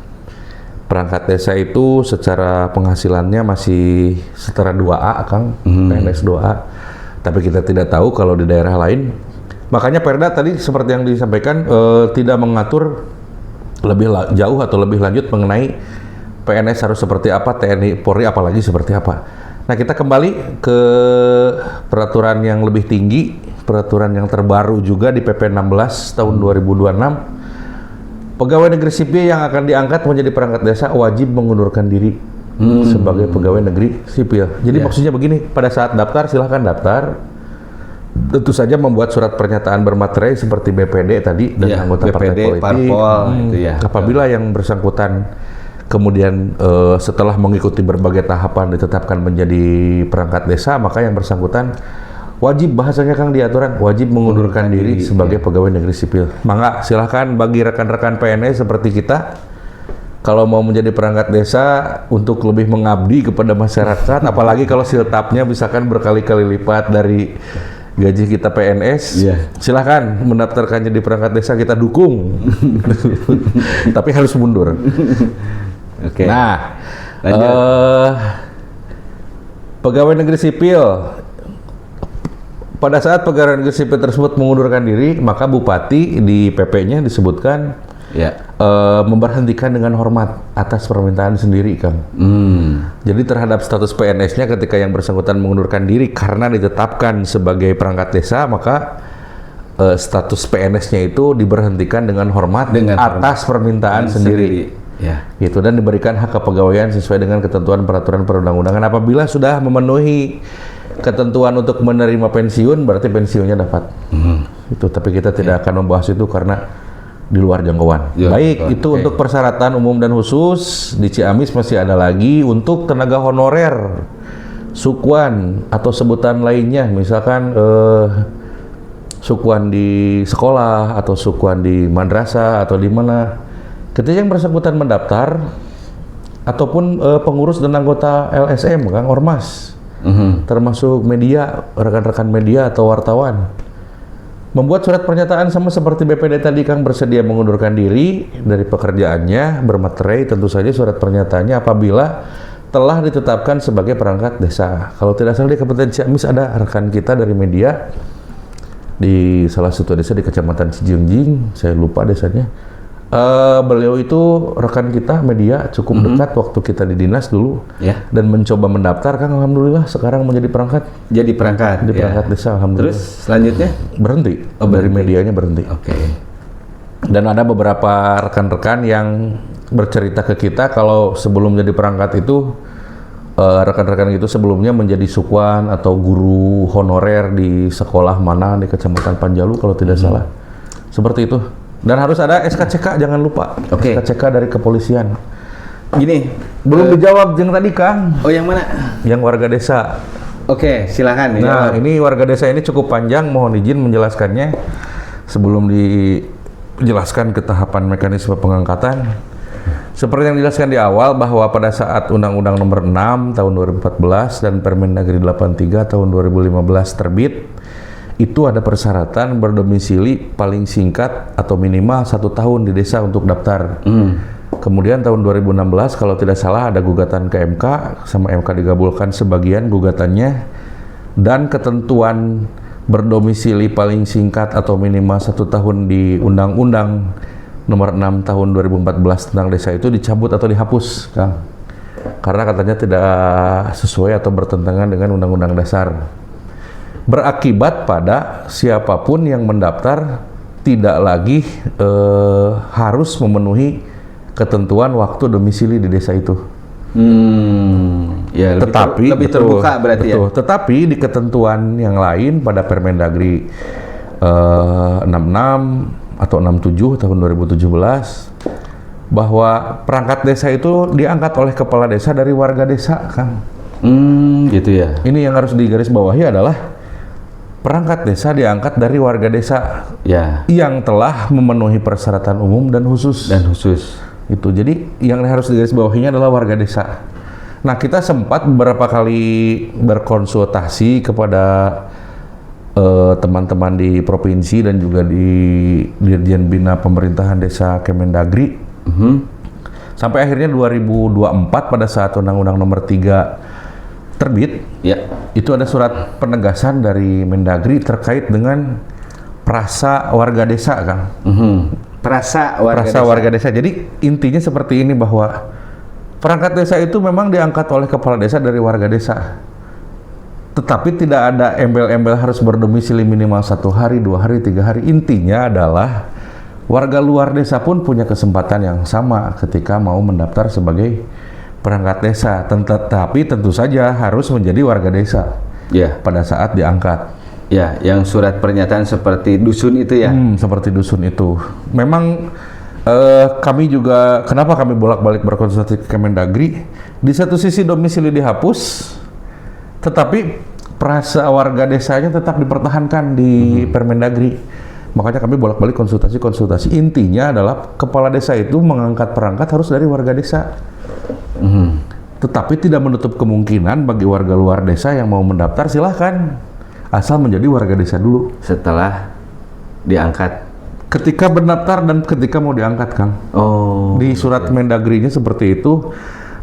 A: perangkat desa itu secara penghasilannya masih setara 2A, Kang, PNS 2A. Tapi kita tidak tahu kalau di daerah lain. Makanya Perda tadi seperti yang disampaikan tidak mengatur lebih jauh atau lebih lanjut mengenai PNS harus seperti apa, TNI Polri apalagi seperti apa. Nah, kita kembali ke peraturan yang lebih tinggi, peraturan yang terbaru juga di PP 16 tahun 2026. Pegawai negeri sipil yang akan diangkat menjadi perangkat desa wajib mengundurkan diri sebagai pegawai negeri sipil. Jadi maksudnya begini, pada saat daftar silahkan daftar, tentu saja membuat surat pernyataan bermaterai seperti BPD tadi dan anggota partai politik.
B: Parpol, itu ya.
A: Apabila yang bersangkutan kemudian setelah mengikuti berbagai tahapan ditetapkan menjadi perangkat desa, maka yang bersangkutan wajib, bahasanya Kang di aturan, wajib mengundurkan diri sebagai pegawai negeri sipil. Mangga silahkan bagi rekan-rekan PNS seperti kita, kalau mau menjadi perangkat desa untuk lebih mengabdi kepada masyarakat, apalagi kalau siltapnya misalkan berkali-kali lipat dari gaji kita PNS, silahkan mendaftarkan jadi perangkat desa, kita dukung. Tapi harus mundur.
B: Oke.
A: Nah, pegawai negeri sipil, pada saat pegawai negeri sipil tersebut mengundurkan diri, maka bupati di PP-nya disebutkan memberhentikan dengan hormat atas permintaan sendiri, Kang. Jadi terhadap status PNS-nya ketika yang bersangkutan mengundurkan diri karena ditetapkan sebagai perangkat desa, maka status PNS-nya itu diberhentikan dengan hormat atas permintaan sendiri. Gitu, dan diberikan hak kepegawaian sesuai dengan ketentuan peraturan perundang-undangan. Apabila sudah memenuhi ketentuan untuk menerima pensiun, berarti pensiunnya dapat. Itu, tapi kita tidak akan membahas itu karena di luar jangkauan. Baik, itu untuk persyaratan umum dan khusus. Di Ciamis masih ada lagi untuk tenaga honorer, sukuan atau sebutan lainnya, misalkan sukuan di sekolah atau sukuan di madrasah atau di mana. Ketika yang bersangkutan mendaftar ataupun pengurus dan anggota LSM, Kang, Ormas, termasuk media, rekan-rekan media atau wartawan, membuat surat pernyataan sama seperti BPD tadi, Kang, bersedia mengundurkan diri dari pekerjaannya, bermaterai tentu saja surat pernyataannya apabila telah ditetapkan sebagai perangkat desa. Kalau tidak salah di Kabupaten Ciamis ada rekan kita dari media di salah satu desa di Kecamatan Cijengjing, saya lupa desanya. Beliau itu rekan kita media cukup dekat waktu kita di dinas dulu, dan mencoba mendaftar, Kang, alhamdulillah sekarang menjadi perangkat. Jadi perangkat desa, alhamdulillah.
B: Terus selanjutnya
A: berhenti, dari medianya berhenti. Dan ada beberapa rekan-rekan yang bercerita ke kita kalau sebelum jadi perangkat itu rekan-rekan itu sebelumnya menjadi sukuan atau guru honorer di sekolah mana di Kecamatan Panjalu kalau tidak salah, seperti itu. Dan harus ada SKCK, jangan lupa. SKCK dari kepolisian.
B: Gini,
A: belum dijawab yang tadi, Kang.
B: Oh, yang mana?
A: Yang warga desa.
B: Silakan.
A: Nah, ini warga desa ini cukup panjang, mohon izin menjelaskannya sebelum dijelaskan ke tahapan mekanisme pengangkatan. Seperti yang dijelaskan di awal bahwa pada saat Undang-Undang Nomor 6 Tahun 2014 dan Permendagri 83 Tahun 2015 terbit, itu ada persyaratan berdomisili paling singkat atau minimal 1 tahun di desa untuk daftar. Kemudian tahun 2016 kalau tidak salah ada gugatan ke MK, sama MK digabulkan sebagian gugatannya, dan ketentuan berdomisili paling singkat atau minimal 1 tahun di Undang-Undang Nomor 6 Tahun 2014 tentang desa itu dicabut atau dihapus, Kang. Karena katanya tidak sesuai atau bertentangan dengan Undang-Undang Dasar. Berakibat pada siapapun yang mendaftar tidak lagi harus memenuhi ketentuan waktu domisili di desa itu.
B: Tetapi lebih terbuka berarti.
A: Tetapi di ketentuan yang lain pada Permendagri 66 atau 67 tahun 2017 bahwa perangkat desa itu diangkat oleh kepala desa dari warga desa, Kang.
B: Gitu ya. Ini
A: yang harus digarisbawahi adalah perangkat desa diangkat dari warga desa yang telah memenuhi persyaratan umum dan khusus. Itu. Jadi yang harus digarisbawahinya adalah warga desa. Nah, kita sempat beberapa kali berkonsultasi kepada teman-teman di provinsi dan juga di Dirjen Bina Pemerintahan Desa Kemendagri. Sampai akhirnya 2024 pada saat Undang-Undang Nomor 3 terbit, itu ada surat penegasan dari Mendagri terkait dengan prasa warga desa, Kang. Prasa warga desa. Jadi intinya seperti ini, bahwa perangkat desa itu memang diangkat oleh kepala desa dari warga desa, tetapi tidak ada embel-embel harus berdomisili minimal 1 hari, 2 hari, 3 hari. Intinya adalah warga luar desa pun punya kesempatan yang sama ketika mau mendaftar sebagai perangkat desa, tetapi tentu saja harus menjadi warga desa pada saat diangkat.
B: Ya, yang surat pernyataan seperti dusun itu ya?
A: Seperti dusun itu. Memang kami juga, kenapa kami bolak-balik berkonsultasi ke Kemendagri, di satu sisi domisili dihapus, tetapi perasa warga desanya tetap dipertahankan di Permendagri. Makanya kami bolak-balik konsultasi. Intinya adalah kepala desa itu mengangkat perangkat harus dari warga desa. Tetapi tidak menutup kemungkinan bagi warga luar desa yang mau mendaftar, silahkan. Asal menjadi warga desa dulu.
B: Setelah diangkat?
A: Ketika mendaftar dan ketika mau diangkat, Kang.
B: Oh.
A: Di surat Mendagrinya seperti itu.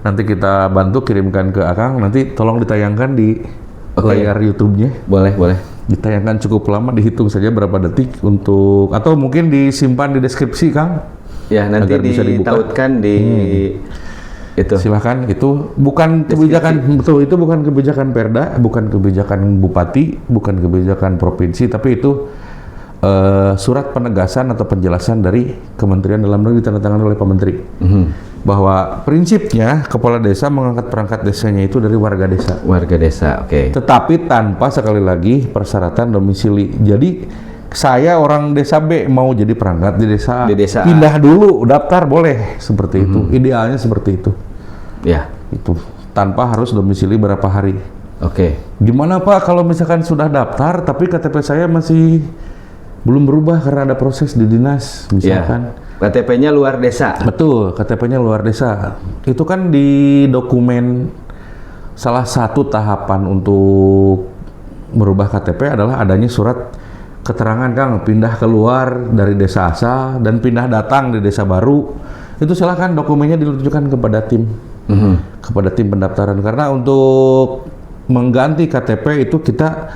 A: Nanti kita bantu kirimkan ke Akang. Nanti tolong ditayangkan di layar YouTube-nya.
B: Boleh.
A: Ditayangkan cukup lama, dihitung saja berapa detik untuk, atau mungkin disimpan di deskripsi, Kang.
B: Ya, nanti ditautkan di itu.
A: Silahkan, itu bukan kebijakan, betul, itu bukan kebijakan Perda, bukan kebijakan Bupati, bukan kebijakan provinsi, tapi itu surat penegasan atau penjelasan dari Kementerian Dalam Negeri ditandatangani oleh Pak Menteri. Bahwa prinsipnya kepala desa mengangkat perangkat desanya itu dari warga desa.
B: Warga desa, oke.
A: Tetapi tanpa sekali lagi persyaratan domisili. Jadi saya orang desa B mau jadi perangkat di desa A, pindah dulu, daftar boleh, seperti itu. Idealnya seperti itu.
B: Ya,
A: itu tanpa harus domisili berapa hari.
B: Oke.
A: Gimana Pak kalau misalkan sudah daftar tapi KTP saya masih belum berubah karena ada proses di dinas, misalkan.
B: Ya. KTP-nya luar desa.
A: Betul, KTP-nya luar desa. Itu kan di dokumen, salah satu tahapan untuk merubah KTP adalah adanya surat keterangan, Kang, pindah keluar dari desa asal dan pindah datang di desa baru. Itu silakan dokumennya ditunjukkan kepada tim. Kepada tim pendaftaran, karena untuk mengganti KTP itu kita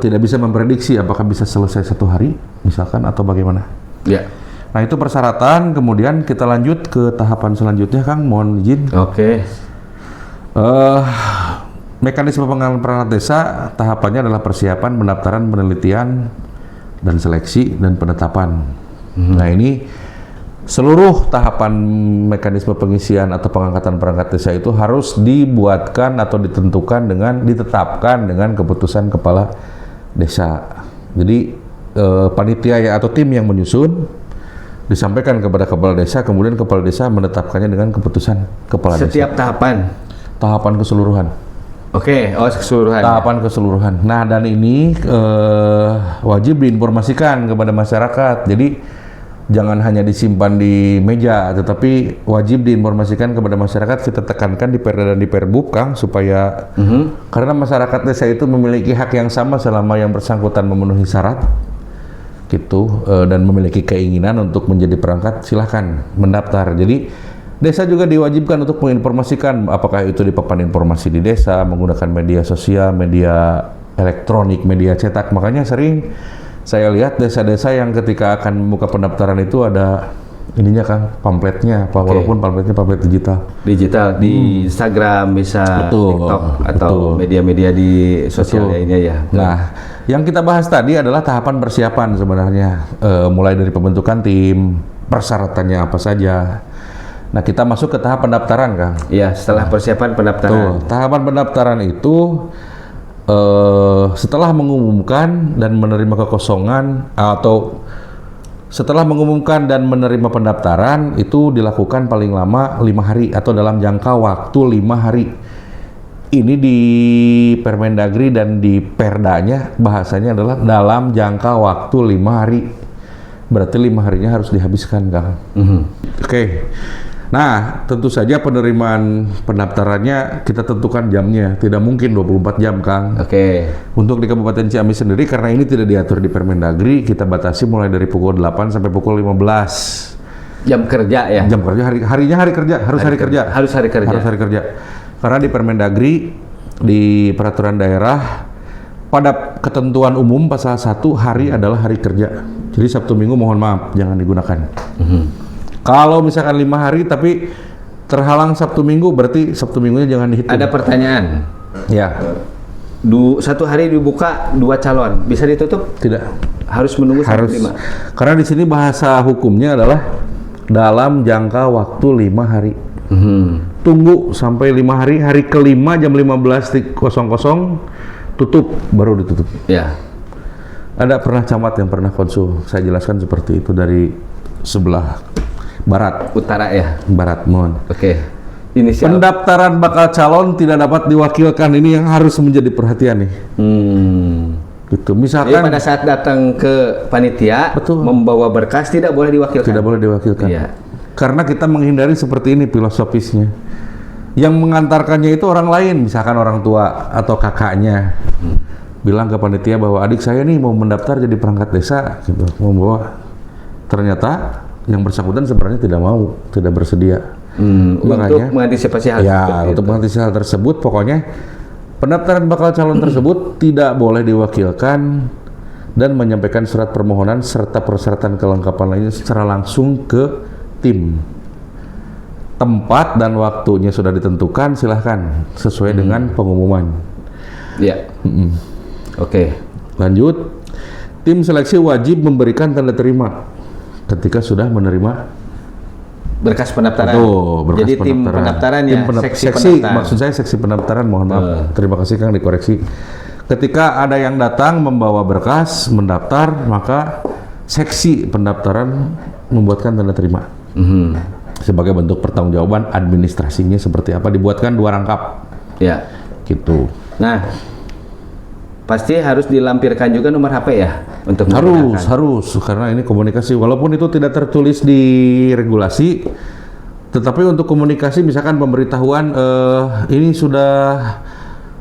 A: tidak bisa memprediksi apakah bisa selesai 1 hari misalkan atau bagaimana.
B: Ya.
A: Nah, itu persyaratan. Kemudian kita lanjut ke tahapan selanjutnya, Kang, mohon izin.
B: Oke.
A: Mekanisme pengenalan perangkat desa tahapannya adalah persiapan, pendaftaran, penelitian, dan seleksi dan penetapan. Nah, ini seluruh tahapan mekanisme pengisian atau pengangkatan perangkat desa itu harus dibuatkan atau ditetapkan dengan keputusan kepala desa. Jadi panitia ya atau tim yang menyusun disampaikan kepada kepala desa, kemudian kepala desa menetapkannya dengan keputusan kepala desa.
B: Setiap tahapan
A: keseluruhan.
B: Oke, keseluruhan.
A: Tahapan keseluruhan. Nah, dan ini wajib diinformasikan kepada masyarakat. Jadi jangan hanya disimpan di meja, tetapi wajib diinformasikan kepada masyarakat. Kita tekankan di Perda dan di Perbub, Kang, supaya karena masyarakat desa itu memiliki hak yang sama selama yang bersangkutan memenuhi syarat, gitu, dan memiliki keinginan untuk menjadi perangkat, silahkan mendaftar. Jadi desa juga diwajibkan untuk menginformasikan apakah itu di papan informasi di desa, menggunakan media sosial, media elektronik, media cetak. Makanya sering saya lihat desa-desa yang ketika akan membuka pendaftaran itu ada ininya, Kang, pamfletnya, walaupun pamfletnya pamflet digital. Digital
B: di Instagram bisa, TikTok atau media-media di sosial lainnya ya.
A: Nah, yang kita bahas tadi adalah tahapan persiapan sebenarnya, mulai dari pembentukan tim, persyaratannya apa saja. Nah, kita masuk ke tahap pendaftaran, Kang.
B: Iya, setelah persiapan pendaftaran.
A: Tahapan pendaftaran itu setelah mengumumkan dan menerima kekosongan atau setelah mengumumkan dan menerima pendaftaran itu dilakukan paling lama 5 hari atau dalam jangka waktu 5 hari. Ini di Permendagri dan di Perdanya bahasanya adalah dalam jangka waktu 5 hari. Berarti 5 harinya harus dihabiskan, Kang. Oke. Nah, tentu saja penerimaan pendaftarannya kita tentukan jamnya. Tidak mungkin 24 jam, Kang.
B: Oke.
A: Untuk di Kabupaten Ciamis sendiri, karena ini tidak diatur di Permendagri, kita batasi mulai dari pukul 8 sampai pukul 15.
B: Jam kerja ya?
A: Jam kerja, harinya hari kerja. Harus hari kerja.
B: Harus hari kerja.
A: Harus hari kerja. Karena di Permendagri, di peraturan daerah, pada ketentuan umum pasal 1 hari adalah hari kerja. Jadi Sabtu Minggu mohon maaf, jangan digunakan. Kalau misalkan 5 hari tapi terhalang Sabtu Minggu, berarti Sabtu Minggunya jangan dihitung.
B: Ada pertanyaan.
A: Ya.
B: 1 hari dibuka 2 calon, bisa ditutup?
A: Tidak.
B: Harus menunggu sampai 5.
A: Karena di sini bahasa hukumnya adalah dalam jangka waktu 5 hari. Tunggu sampai 5 hari, hari kelima jam 15.00 tutup, baru ditutup.
B: Ya.
A: Ada pernah camat yang pernah konsul, saya jelaskan seperti itu dari sebelah barat.
B: Utara ya?
A: Barat, mohon.
B: Oke. Inisial.
A: Pendaftaran bakal calon tidak dapat diwakilkan, ini yang harus menjadi perhatian nih. Gitu.
B: Jadi
A: Misalkan
B: pada saat datang ke panitia,
A: betul,
B: membawa berkas tidak boleh diwakilkan.
A: tidak boleh diwakilkan.
B: Iya.
A: Karena kita menghindari seperti ini filosofisnya. Yang mengantarkannya itu orang lain, misalkan orang tua atau kakaknya. Bilang ke panitia bahwa adik saya nih mau mendaftar jadi perangkat desa, gitu, membawa. Ternyata yang bersangkutan sebenarnya tidak mau, tidak bersedia.
B: Untuk
A: Makanya,
B: mengantisipasi hal
A: untuk mengantisipasi hal tersebut, pokoknya pendaftaran bakal calon tersebut tidak boleh diwakilkan dan menyampaikan surat permohonan serta persyaratan kelengkapan lainnya secara langsung ke tim. Tempat dan waktunya sudah ditentukan, silahkan sesuai dengan pengumuman.
B: Ya. Oke.
A: Lanjut, tim seleksi wajib memberikan tanda terima ketika sudah menerima
B: Berkas pendaftaran.
A: berkas
B: Jadi tim pendaftaran ya, seksi pendaftaran.
A: Maksud saya seksi pendaftaran, mohon maaf. Terima kasih Kang, dikoreksi. Ketika ada yang datang membawa berkas mendaftar, maka seksi pendaftaran membuatkan tanda terima. Sebagai bentuk pertanggungjawaban administrasinya seperti apa, dibuatkan 2 rangkap.
B: Ya.
A: Gitu.
B: Nah, pasti harus dilampirkan juga nomor HP ya untuk
A: harus karena ini komunikasi, walaupun itu tidak tertulis di regulasi, tetapi untuk komunikasi misalkan pemberitahuan ini sudah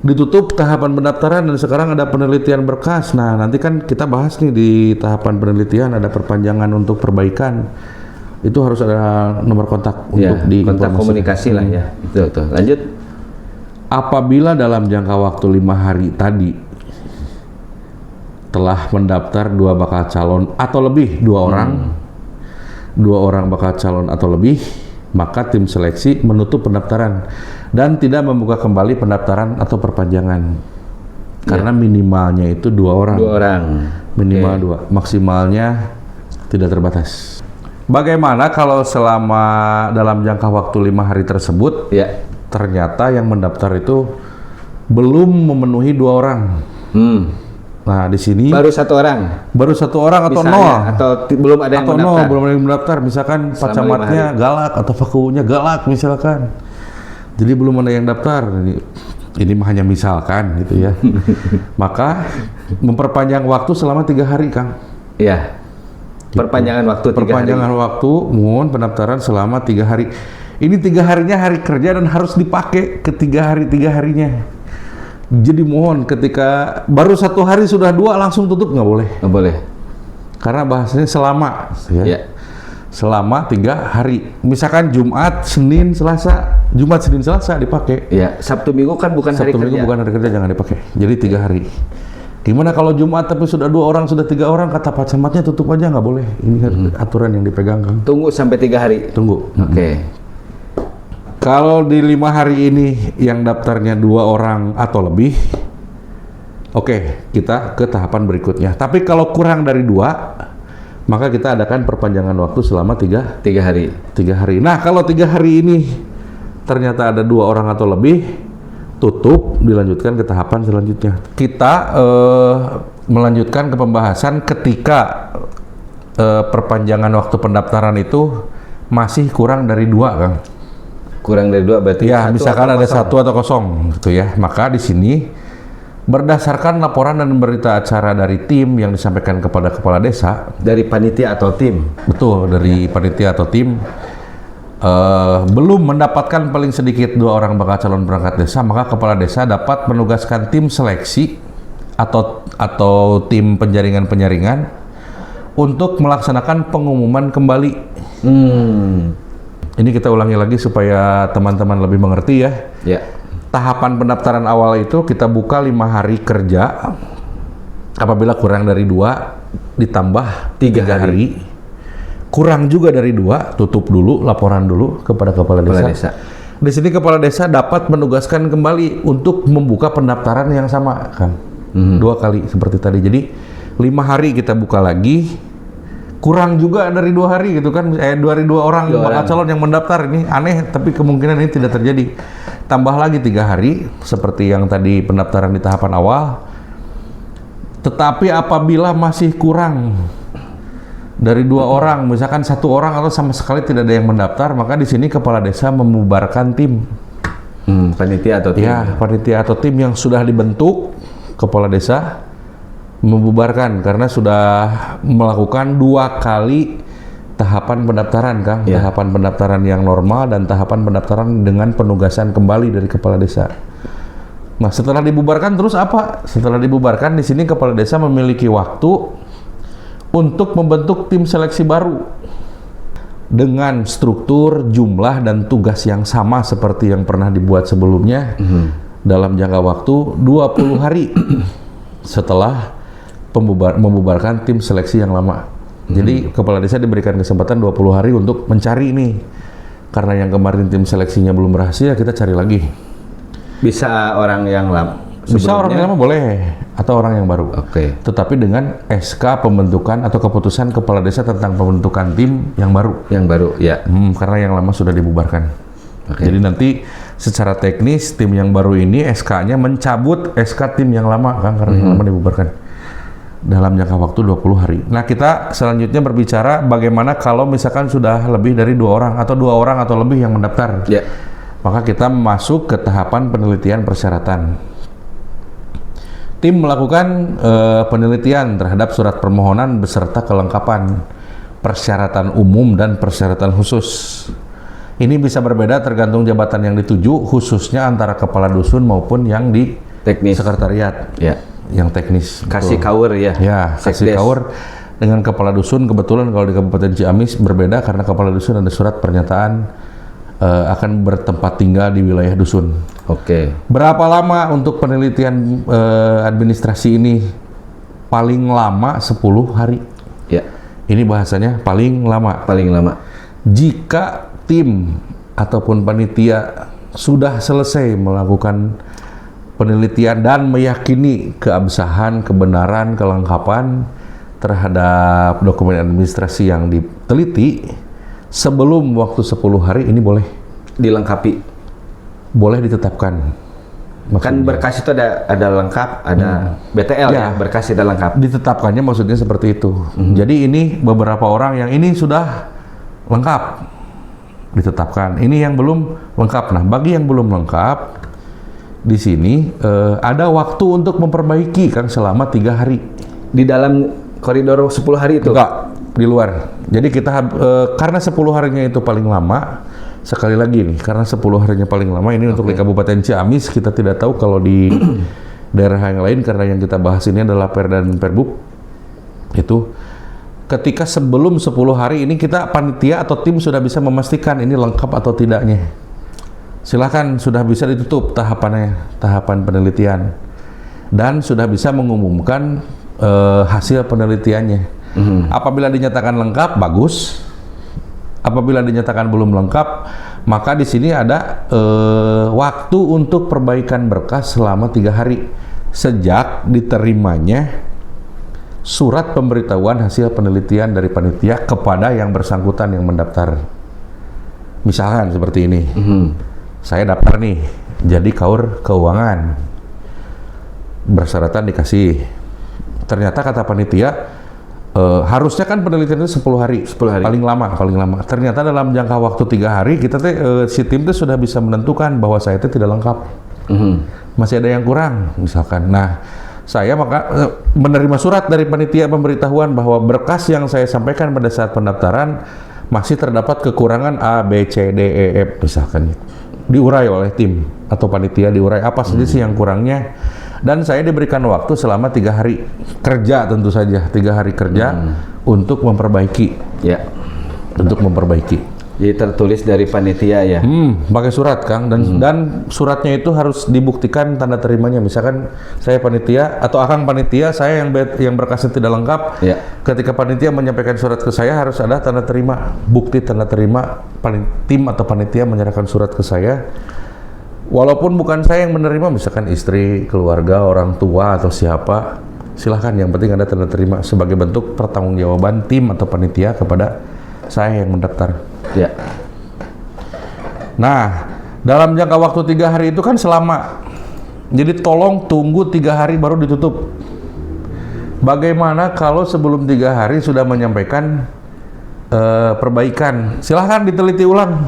A: ditutup tahapan pendaftaran dan sekarang ada penelitian berkas. Nah, nanti kan kita bahas nih di tahapan penelitian ada perpanjangan untuk perbaikan. Itu harus ada nomor kontak
B: ya,
A: untuk di
B: kontak komunikasi lah ya. Betul. Lanjut.
A: Apabila dalam jangka waktu 5 hari tadi telah mendaftar 2 bakal calon atau lebih, 2 orang bakal calon atau lebih, maka tim seleksi menutup pendaftaran dan tidak membuka kembali pendaftaran atau perpanjangan. Karena minimalnya itu 2 orang.
B: 2 orang.
A: Minimal 2, maksimalnya tidak terbatas. Bagaimana kalau selama dalam jangka waktu 5 hari tersebut, ternyata yang mendaftar itu belum memenuhi 2 orang? Nah, di sini
B: baru 1 orang.
A: Baru 1 orang atau
B: misalnya,
A: 0
B: atau belum ada yang mendaftar.
A: Belum ada yang mendaftar. Misalkan Pak Camatnya galak atau Fakunya galak misalkan. Jadi belum ada yang daftar. Ini hanya misalkan gitu ya. Maka memperpanjang waktu selama 3 hari, Kang.
B: Iya. Perpanjangan waktu 3 hari.
A: Perpanjangan waktu, mohon pendaftaran selama 3 hari. Ini 3 harinya hari kerja dan harus dipakai ke 3 harinya. Jadi mohon ketika baru 1 hari sudah 2 langsung tutup, nggak boleh.
B: Nggak boleh.
A: Karena bahasanya selama, ya. Selama 3 hari. Misalkan Jumat, Senin, Selasa dipakai.
B: Ya, Sabtu Minggu kan bukan hari kerja.
A: Sabtu Minggu bukan hari kerja, jangan dipakai. Jadi 3 hari. Gimana kalau Jumat tapi sudah 2 orang, sudah 3 orang, kata Pak Camatnya tutup aja, nggak boleh. Ini aturan yang dipegang, Kang.
B: Tunggu sampai 3 hari.
A: Tunggu.
B: Oke.
A: Kalau di 5 hari ini yang daftarnya 2 orang atau lebih, oke, kita ke tahapan berikutnya. Tapi kalau kurang dari 2, maka kita adakan perpanjangan waktu selama 3
B: hari.
A: 3 hari. Nah, kalau 3 hari ini ternyata ada 2 orang atau lebih, tutup, dilanjutkan ke tahapan selanjutnya. Kita melanjutkan ke pembahasan ketika perpanjangan waktu pendaftaran itu masih kurang dari 2, Kang.
B: Kurang dari 2 berarti
A: ya, misalkan ada 1 atau 0 gitu ya. Maka di sini berdasarkan laporan dan berita acara dari tim yang disampaikan kepada kepala desa,
B: dari panitia atau tim.
A: Betul, dari panitia atau tim, belum mendapatkan paling sedikit 2 orang bakal calon perangkat desa, maka kepala desa dapat menugaskan tim seleksi atau tim penjaringan untuk melaksanakan pengumuman kembali. Ini kita ulangi lagi supaya teman-teman lebih mengerti ya. Tahapan pendaftaran awal itu kita buka 5 hari kerja. Apabila kurang dari 2, ditambah 3 hari. Kurang juga dari 2, tutup dulu, laporan dulu kepada kepala desa. Di sini kepala desa dapat menugaskan kembali untuk membuka pendaftaran yang sama, kan? 2 kali seperti tadi. Jadi 5 hari kita buka lagi. kurang juga dari 2 hari gitu kan, dari 2 orang bakal calon yang mendaftar. Ini aneh, tapi kemungkinan ini tidak terjadi. Tambah lagi 3 hari, seperti yang tadi pendaftaran di tahapan awal. Tetapi apabila masih kurang dari 2 orang, misalkan 1 orang atau sama sekali tidak ada yang mendaftar, maka di sini kepala desa membubarkan tim.
B: Panitia atau tim?
A: Ya, panitia atau tim yang sudah dibentuk, kepala desa membubarkan karena sudah melakukan 2 kali tahapan pendaftaran, Kang. Tahapan pendaftaran yang normal dan tahapan pendaftaran dengan penugasan kembali dari kepala desa. Nah, setelah dibubarkan terus apa? Setelah dibubarkan di sini kepala desa memiliki waktu untuk membentuk tim seleksi baru dengan struktur, jumlah dan tugas yang sama seperti yang pernah dibuat sebelumnya dalam jangka waktu 20 hari setelah membubarkan tim seleksi yang lama. Jadi kepala desa diberikan kesempatan 20 hari untuk mencari ini. Karena yang kemarin tim seleksinya belum berhasil, kita cari lagi.
B: Bisa orang yang lama?
A: Bisa orang yang lama boleh, atau orang yang baru. Tetapi dengan SK pembentukan atau keputusan kepala desa tentang pembentukan tim yang baru.
B: Yang baru, ya.
A: Karena yang lama sudah dibubarkan. Jadi nanti secara teknis tim yang baru ini SK-nya mencabut SK tim yang lama, kan, karena yang lama dibubarkan dalam jangka waktu 20 hari. Nah, kita selanjutnya berbicara bagaimana kalau misalkan sudah lebih dari 2 orang atau 2 orang atau lebih yang mendaftar. Maka kita masuk ke tahapan penelitian persyaratan. Tim melakukan penelitian terhadap surat permohonan beserta kelengkapan persyaratan umum dan persyaratan khusus. Ini bisa berbeda tergantung jabatan yang dituju, khususnya antara kepala dusun maupun yang di
B: teknis
A: sekretariat. Yang teknis.
B: Kasih kaur ya.
A: Kasih kaur dengan kepala dusun. Kebetulan kalau di Kabupaten Ciamis berbeda karena kepala dusun ada surat pernyataan akan bertempat tinggal di wilayah dusun. Berapa lama untuk penelitian administrasi ini? Paling lama 10 hari. Ini bahasanya paling lama. Jika tim ataupun panitia sudah selesai melakukan penelitian dan meyakini keabsahan, kebenaran, kelengkapan terhadap dokumen administrasi yang diteliti sebelum waktu 10 hari ini boleh
B: dilengkapi,
A: boleh ditetapkan. Maksudnya,
B: kan berkas itu ada lengkap, ada BTL ya, berkas ada lengkap.
A: Ditetapkannya maksudnya seperti itu. Jadi ini beberapa orang yang ini sudah lengkap ditetapkan, ini yang belum lengkap. Nah, bagi yang belum lengkap di sini ada waktu untuk memperbaiki, kan, selama 3 hari
B: di dalam koridor 10 hari itu.
A: Enggak, di luar. Jadi kita karena 10 harinya itu paling lama, sekali lagi nih, karena 10 harinya paling lama ini untuk di Kabupaten Ciamis, kita tidak tahu kalau di daerah yang lain, karena yang kita bahas ini adalah Perda dan Perbub. Itu ketika sebelum 10 hari ini kita panitia atau tim sudah bisa memastikan ini lengkap atau tidaknya. Silakan, sudah bisa ditutup tahapan penelitian dan sudah bisa mengumumkan hasil penelitiannya. Apabila dinyatakan lengkap, bagus. Apabila dinyatakan belum lengkap, maka di sini ada waktu untuk perbaikan berkas selama 3 hari sejak diterimanya surat pemberitahuan hasil penelitian dari panitia kepada yang bersangkutan yang mendaftar. Misalkan seperti ini. Saya daftar nih, jadi kaur keuangan, persyaratan dikasih. Ternyata kata panitia, harusnya kan penelitian itu 10 hari, paling lama. Ternyata dalam jangka waktu 3 hari, kita si tim itu sudah bisa menentukan bahwa saya itu tidak lengkap, masih ada yang kurang, misalkan. Nah, saya maka menerima surat dari panitia pemberitahuan bahwa berkas yang saya sampaikan pada saat pendaftaran masih terdapat kekurangan A, B, C, D, E, F, misalkan. Diurai oleh tim atau panitia, diurai apa saja sih yang kurangnya, dan saya diberikan waktu selama 3 hari kerja, tentu saja 3 hari kerja untuk memperbaiki, untuk memperbaiki.
B: Jadi tertulis dari panitia ya?
A: Pakai surat, Kang, dan suratnya itu harus dibuktikan tanda terimanya. Misalkan saya panitia atau akang panitia, saya yang berkasnya tidak lengkap. Ketika panitia menyampaikan surat ke saya harus ada tanda terima, bukti tanda terima tim atau panitia menyerahkan surat ke saya. Walaupun bukan saya yang menerima, misalkan istri, keluarga, orang tua atau siapa, silahkan. Yang penting Anda tanda terima sebagai bentuk pertanggungjawaban tim atau panitia kepada saya yang mendaftar.
B: Ya.
A: Nah, dalam jangka waktu 3 hari itu kan selama. Jadi tolong tunggu 3 hari baru ditutup. Bagaimana kalau sebelum 3 hari sudah menyampaikan perbaikan? Silahkan diteliti ulang.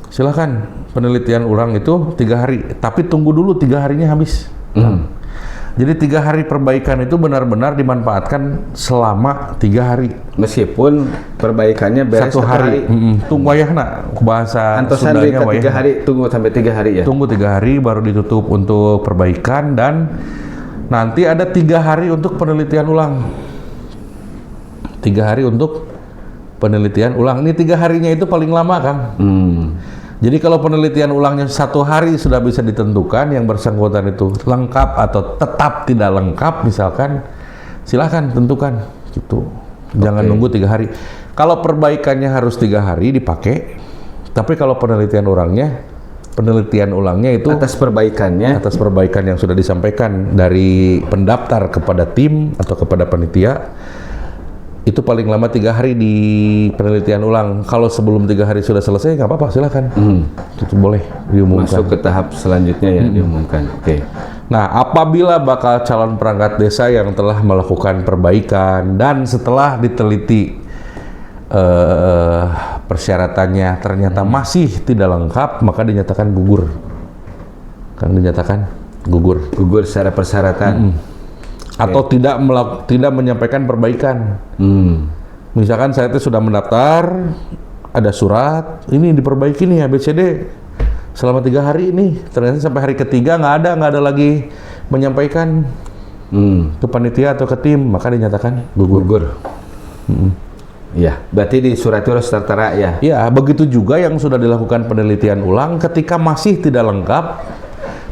A: Silahkan penelitian ulang itu 3 hari. Tapi tunggu dulu 3 harinya habis. Jadi 3 hari perbaikan itu benar-benar dimanfaatkan selama 3 hari.
B: Meskipun perbaikannya beres
A: 1 hari. Tunggu wayahna, bahasa
B: Antosan
A: Sundanya
B: ke 3 hari, tunggu sampai 3 hari ya?
A: Tunggu 3 hari baru ditutup untuk perbaikan, dan nanti ada 3 hari untuk penelitian ulang. 3 hari untuk penelitian ulang. Ini 3 harinya itu paling lama, Kang. Jadi kalau penelitian ulangnya 1 hari sudah bisa ditentukan yang bersangkutan itu lengkap atau tetap tidak lengkap misalkan, silahkan tentukan gitu. Jangan nunggu 3 hari. Kalau perbaikannya harus 3 hari dipakai, tapi kalau penelitian ulangnya itu
B: atas perbaikan
A: yang sudah disampaikan dari pendaftar kepada tim atau kepada panitia, itu paling lama 3 hari di penelitian ulang. Kalau sebelum 3 hari sudah selesai, nggak apa-apa, silakan. Itu boleh diumumkan.
B: Masuk ke tahap selanjutnya ya, diumumkan. Oke.
A: Nah, apabila bakal calon perangkat desa yang telah melakukan perbaikan dan setelah diteliti persyaratannya ternyata masih tidak lengkap, maka dinyatakan gugur. Kan dinyatakan gugur.
B: Gugur secara persyaratan.
A: Atau tidak menyampaikan perbaikan. Misalkan saya itu sudah mendaftar, ada surat, ini diperbaiki nih ABCD selama 3 hari ini, ternyata sampai hari ketiga nggak ada lagi menyampaikan ke panitia atau ke tim, maka dinyatakan gugur.
B: Iya, berarti di surat itu harus tertera ya?
A: Iya, begitu juga yang sudah dilakukan penelitian ulang, ketika masih tidak lengkap,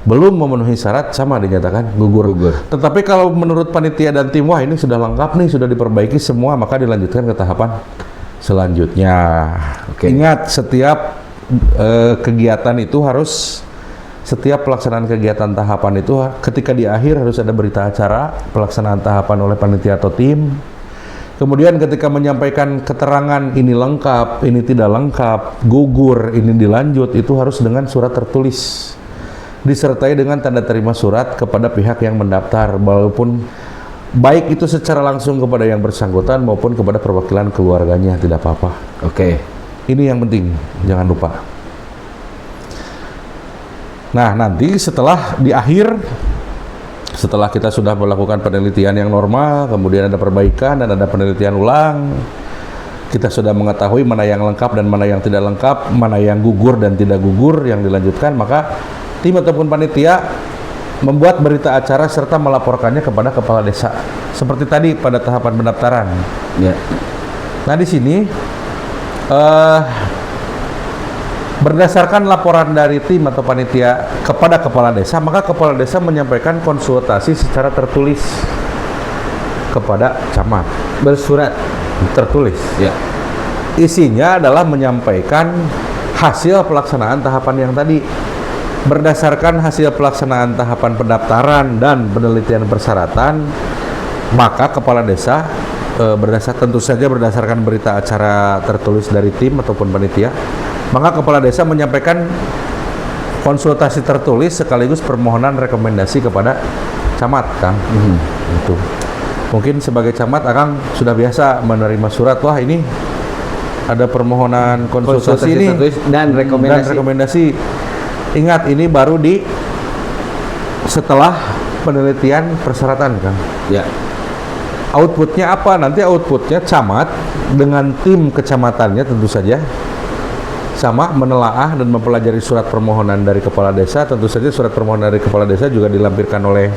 A: belum memenuhi syarat, sama dinyatakan gugur. Tetapi kalau menurut panitia dan tim, wah ini sudah lengkap nih, sudah diperbaiki semua, maka dilanjutkan ke tahapan selanjutnya. Ingat, setiap kegiatan itu harus, setiap pelaksanaan kegiatan tahapan itu ketika di akhir harus ada berita acara pelaksanaan tahapan oleh panitia atau tim. Kemudian ketika menyampaikan keterangan ini lengkap, ini tidak lengkap, gugur, ini dilanjut, itu harus dengan surat tertulis, disertai dengan tanda terima surat kepada pihak yang mendaftar, walaupun baik itu secara langsung kepada yang bersangkutan maupun kepada perwakilan keluarganya, tidak apa-apa. Ini yang penting, jangan lupa. Nah, nanti setelah di akhir, setelah kita sudah melakukan penelitian yang normal, kemudian ada perbaikan dan ada penelitian ulang, kita sudah mengetahui mana yang lengkap dan mana yang tidak lengkap, mana yang gugur dan tidak gugur yang dilanjutkan, maka tim ataupun panitia membuat berita acara serta melaporkannya kepada kepala desa. Seperti tadi pada tahapan pendaftaran. Nah, di sini berdasarkan laporan dari tim atau panitia kepada kepala desa, maka kepala desa menyampaikan konsultasi secara tertulis kepada camat.
B: Bersurat
A: tertulis. Isinya adalah menyampaikan hasil pelaksanaan tahapan yang tadi. Berdasarkan hasil pelaksanaan tahapan pendaftaran dan penelitian persyaratan, maka kepala desa tentu saja berdasarkan berita acara tertulis dari tim ataupun panitia, maka kepala desa menyampaikan konsultasi tertulis sekaligus permohonan rekomendasi kepada camat, Kang. Itu mungkin sebagai camat, Akang sudah biasa menerima surat, wah ini ada permohonan konsultasi ini
B: dan rekomendasi.
A: Ingat, ini baru setelah penelitian persyaratan, Kang. Outputnya apa? Nanti outputnya camat dengan tim kecamatannya tentu saja sama menelaah dan mempelajari surat permohonan dari kepala desa. Tentu saja surat permohonan dari kepala desa juga dilampirkan oleh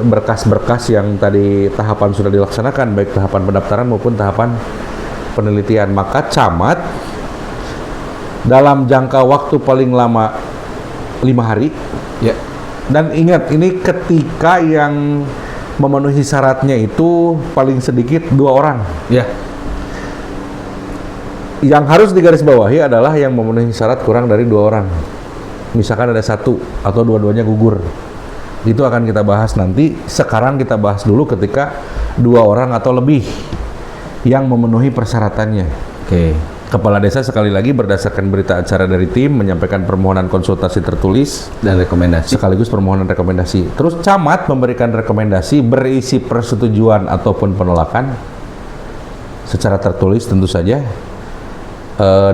A: berkas-berkas yang tadi tahapan sudah dilaksanakan, baik tahapan pendaftaran maupun tahapan penelitian. Maka camat dalam jangka waktu paling lama 5 hari. Dan ingat, ini ketika yang memenuhi syaratnya itu paling sedikit 2 orang. Yang harus digarisbawahi adalah yang memenuhi syarat kurang dari 2 orang. Misalkan ada 1 atau dua-duanya gugur. Itu akan kita bahas nanti. Sekarang kita bahas dulu ketika 2 orang atau lebih yang memenuhi persyaratannya.
B: Oke.
A: Kepala desa sekali lagi berdasarkan berita acara dari tim menyampaikan permohonan konsultasi tertulis
B: Dan rekomendasi.
A: sekaligus permohonan rekomendasi. Terus camat memberikan rekomendasi berisi persetujuan ataupun penolakan secara tertulis tentu saja,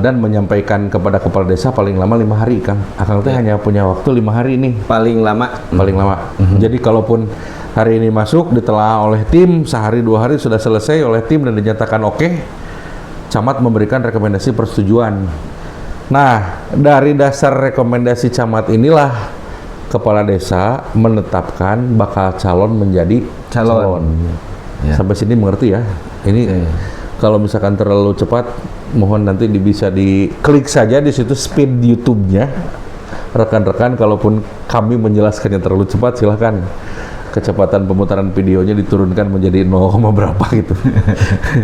A: dan menyampaikan kepada kepala desa paling lama 5 hari, Kang. Akang teh hanya punya waktu 5 hari nih.
B: Paling lama.
A: Paling lama. Jadi kalaupun hari ini masuk ditelaah oleh tim, sehari 2 hari sudah selesai oleh tim dan dinyatakan oke, camat memberikan rekomendasi persetujuan. Nah, dari dasar rekomendasi camat inilah kepala desa menetapkan bakal calon menjadi calon.
B: Ya.
A: Sampai sini mengerti ya? Ini kalau misalkan terlalu cepat, mohon nanti bisa diklik saja di situ speed YouTube-nya. Rekan-rekan, kalaupun kami menjelaskannya terlalu cepat, silahkan kecepatan pemutaran videonya diturunkan menjadi 0, berapa gitu.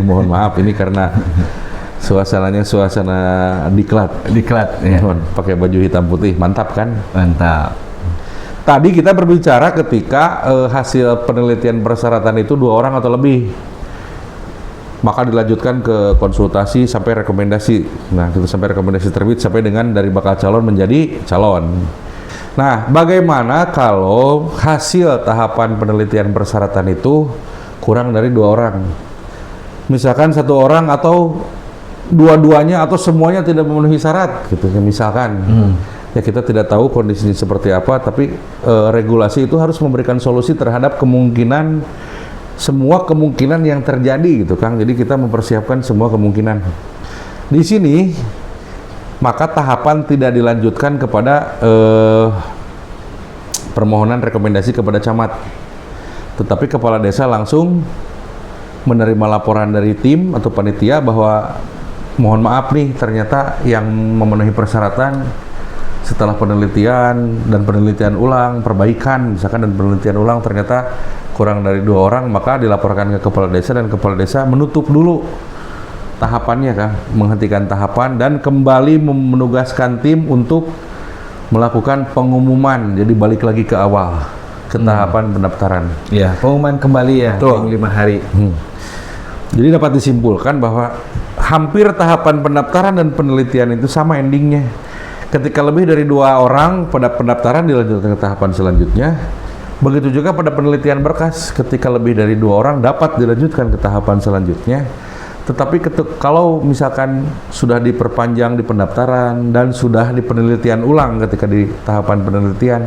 A: Mohon maaf, ini karena suasananya suasana diklat.
B: Diklat. Ya.
A: Pakai baju hitam putih, mantap kan?
B: Mantap.
A: Tadi kita berbicara ketika hasil penelitian persyaratan itu 2 orang atau lebih, maka dilanjutkan ke konsultasi sampai rekomendasi. Nah, kita sampai rekomendasi terbit sampai dengan dari bakal calon menjadi calon. Nah, bagaimana kalau hasil tahapan penelitian persyaratan itu kurang dari 2 orang? Misalkan 1 orang atau dua-duanya atau semuanya tidak memenuhi syarat, gitu ya, misalkan. Ya, kita tidak tahu kondisinya seperti apa, tapi regulasi itu harus memberikan solusi terhadap semua kemungkinan yang terjadi, gitu, Kang. Jadi kita mempersiapkan semua kemungkinan. Di sini maka tahapan tidak dilanjutkan kepada permohonan rekomendasi kepada camat, tetapi kepala desa langsung menerima laporan dari tim atau panitia bahwa mohon maaf nih, ternyata yang memenuhi persyaratan setelah penelitian dan penelitian ulang, perbaikan misalkan dan penelitian ulang ternyata kurang dari 2 orang, maka dilaporkan ke kepala desa dan kepala desa menutup dulu tahapannya, Kang, menghentikan tahapan dan kembali menugaskan tim untuk melakukan pengumuman. Jadi balik lagi ke awal, ke tahapan pendaftaran.
B: Ya, pengumuman kembali ya,
A: Tuh.
B: 5 hari.
A: Jadi dapat disimpulkan bahwa hampir tahapan pendaftaran dan penelitian itu sama endingnya. Ketika lebih dari 2 orang pada pendaftaran dilanjutkan ke tahapan selanjutnya. Begitu juga pada penelitian berkas, ketika lebih dari 2 orang dapat dilanjutkan ke tahapan selanjutnya. Tetapi kalau misalkan sudah diperpanjang di pendaftaran dan sudah di penelitian ulang ketika di tahapan penelitian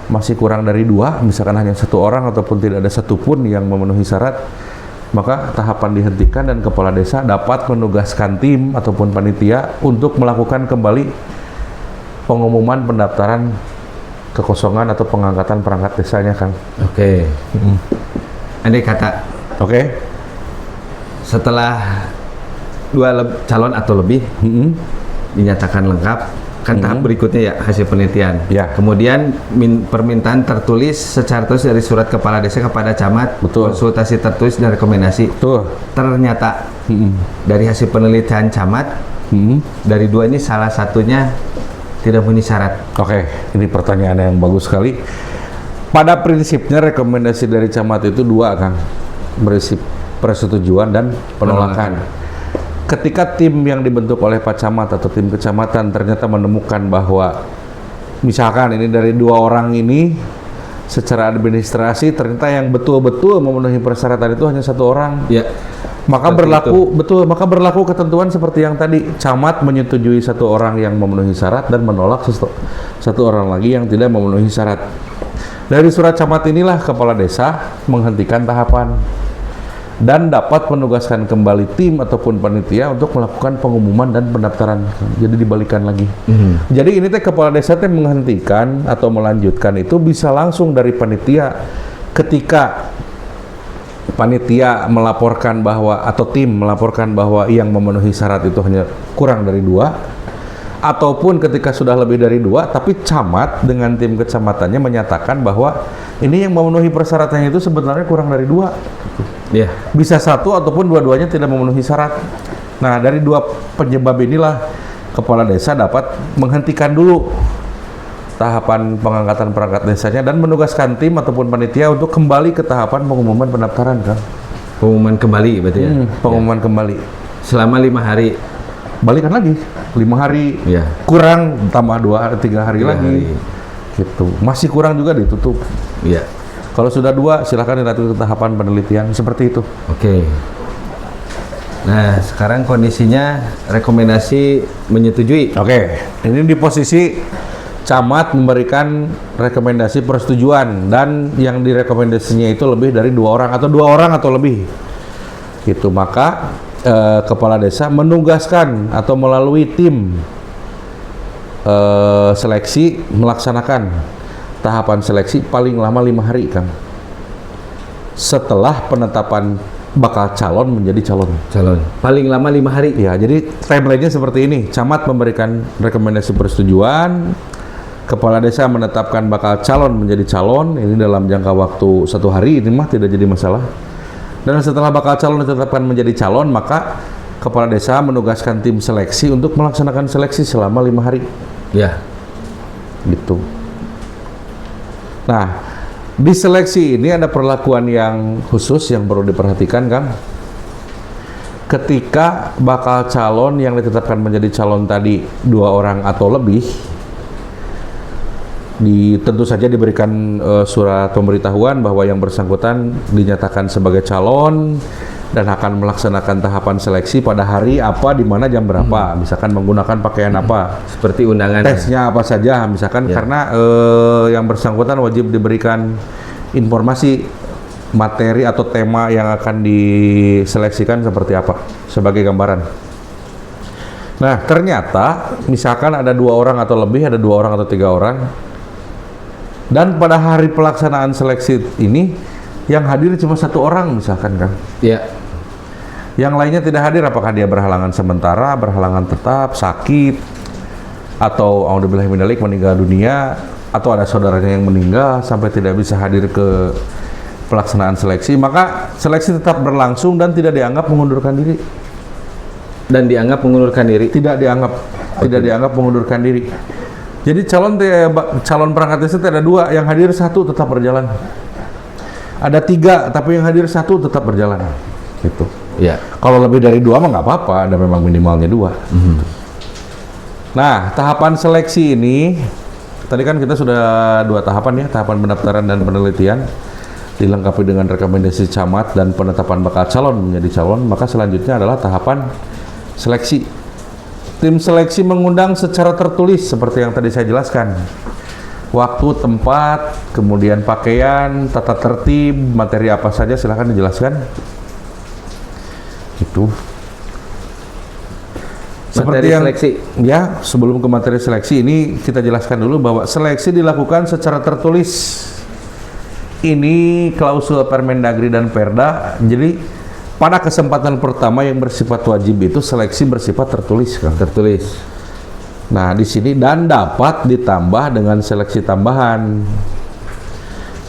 A: masih kurang dari 2, misalkan hanya 1 orang ataupun tidak ada satupun yang memenuhi syarat, maka tahapan dihentikan dan kepala desa dapat menugaskan tim ataupun panitia untuk melakukan kembali pengumuman pendaftaran kekosongan atau pengangkatan perangkat desanya, Kang.
B: Oke. Andai kata, setelah 2 calon atau lebih dinyatakan lengkap, kan tahap berikutnya ya hasil penelitian.
A: Ya.
B: Kemudian permintaan tertulis secara tertulis dari surat kepala desa kepada camat,
A: Betul.
B: konsultasi tertulis dan rekomendasi.
A: Betul.
B: Ternyata dari hasil penelitian camat, dari 2 ini salah satunya tidak memenuhi syarat.
A: Oke, ini pertanyaan yang bagus sekali. Pada prinsipnya rekomendasi dari camat itu 2, Kang, berisi persetujuan dan penolakan. Ketika tim yang dibentuk oleh Pak Camat atau tim kecamatan ternyata menemukan bahwa misalkan ini dari 2 orang ini secara administrasi ternyata yang betul-betul memenuhi persyaratan itu hanya 1 orang.
B: Ya.
A: Maka berlaku ketentuan seperti yang tadi, camat menyetujui 1 orang yang memenuhi syarat dan menolak 1 orang lagi yang tidak memenuhi syarat. Dari surat camat inilah kepala desa menghentikan tahapan dan dapat menugaskan kembali tim ataupun panitia untuk melakukan pengumuman dan pendaftaran. Jadi dibalikan lagi. Jadi ini teh kepala desa teh menghentikan atau melanjutkan itu bisa langsung dari panitia ketika panitia melaporkan bahwa atau tim melaporkan bahwa yang memenuhi syarat itu hanya kurang dari 2, ataupun ketika sudah lebih dari 2 tapi camat dengan tim kecamatannya menyatakan bahwa ini yang memenuhi persyaratannya itu sebenarnya kurang dari 2.
B: Ya.
A: Bisa 1 ataupun dua-duanya tidak memenuhi syarat. Nah, dari 2 penyebab inilah kepala desa dapat menghentikan dulu tahapan pengangkatan perangkat desanya dan menugaskan tim ataupun panitia untuk kembali ke tahapan pengumuman pendaftaran, Kang.
B: Pengumuman kembali berarti ya?
A: Pengumuman kembali.
B: Selama 5 hari.
A: Balikan lagi 5 hari.
B: Ya.
A: Kurang tambah 2-3 hari lagi. Gitu. Masih kurang juga ditutup.
B: Iya.
A: Kalau sudah 2, silakan dilanjut ke tahapan penelitian seperti itu.
B: Oke. Nah, sekarang kondisinya rekomendasi menyetujui.
A: Oke. Ini di posisi camat memberikan rekomendasi persetujuan dan yang direkomendasinya itu lebih dari 2 orang atau 2 orang atau lebih. Gitu. Maka kepala desa menugaskan atau melalui tim seleksi melaksanakan tahapan seleksi paling lama 5 hari, Kang. Setelah penetapan bakal calon menjadi calon.
B: Paling lama 5 hari.
A: Ya, jadi timeline-nya seperti ini. Camat memberikan rekomendasi persetujuan, kepala desa menetapkan bakal calon menjadi calon. Ini dalam jangka waktu 1 hari, ini mah tidak jadi masalah. Dan setelah bakal calon ditetapkan menjadi calon, maka kepala desa menugaskan tim seleksi untuk melaksanakan seleksi selama 5 hari.
B: Ya.
A: Gitu. Nah, di seleksi ini ada perlakuan yang khusus yang perlu diperhatikan, Kang. Ketika bakal calon yang ditetapkan menjadi calon tadi 2 orang atau lebih, tentu saja diberikan surat pemberitahuan bahwa yang bersangkutan dinyatakan sebagai calon dan akan melaksanakan tahapan seleksi pada hari apa, di mana, jam berapa, misalkan menggunakan pakaian apa,
B: seperti undangan,
A: tesnya apa saja, misalkan karena yang bersangkutan wajib diberikan informasi materi atau tema yang akan diseleksikan seperti apa sebagai gambaran. Nah, ternyata misalkan ada 2 orang atau lebih, ada 2 orang atau 3 orang. Dan pada hari pelaksanaan seleksi ini yang hadir cuma 1 orang misalkan, kan?
B: Iya.
A: Yang lainnya tidak hadir, apakah dia berhalangan sementara, berhalangan tetap, sakit, atau auzubillahi mindzalik meninggal dunia, atau ada saudaranya yang meninggal sampai tidak bisa hadir ke pelaksanaan seleksi, maka seleksi tetap berlangsung dan tidak dianggap mengundurkan diri.
B: Dan dianggap mengundurkan diri?
A: Tidak dianggap mengundurkan diri. Jadi calon perangkat desa ada 2, yang hadir 1 tetap berjalan. Ada 3, tapi yang hadir 1 tetap berjalan. Gitu.
B: Ya.
A: Kalau lebih dari 2 mah nggak apa-apa, ada memang minimalnya 2. Nah, tahapan seleksi ini, tadi kan kita sudah 2 tahapan ya, tahapan pendaftaran dan penelitian, dilengkapi dengan rekomendasi camat dan penetapan bakal calon menjadi calon, maka selanjutnya adalah tahapan seleksi. Tim seleksi mengundang secara tertulis seperti yang tadi saya jelaskan. Waktu, tempat, kemudian pakaian, tata tertib, materi apa saja silahkan dijelaskan. Itu. Seperti yang seleksi. Ya, sebelum ke materi seleksi ini kita jelaskan dulu bahwa seleksi dilakukan secara tertulis. Ini klausul Permendagri dan Perda. Jadi pada kesempatan pertama yang bersifat wajib itu seleksi bersifat tertulis, kan?
B: Tertulis.
A: Nah, di sini dan dapat ditambah dengan seleksi tambahan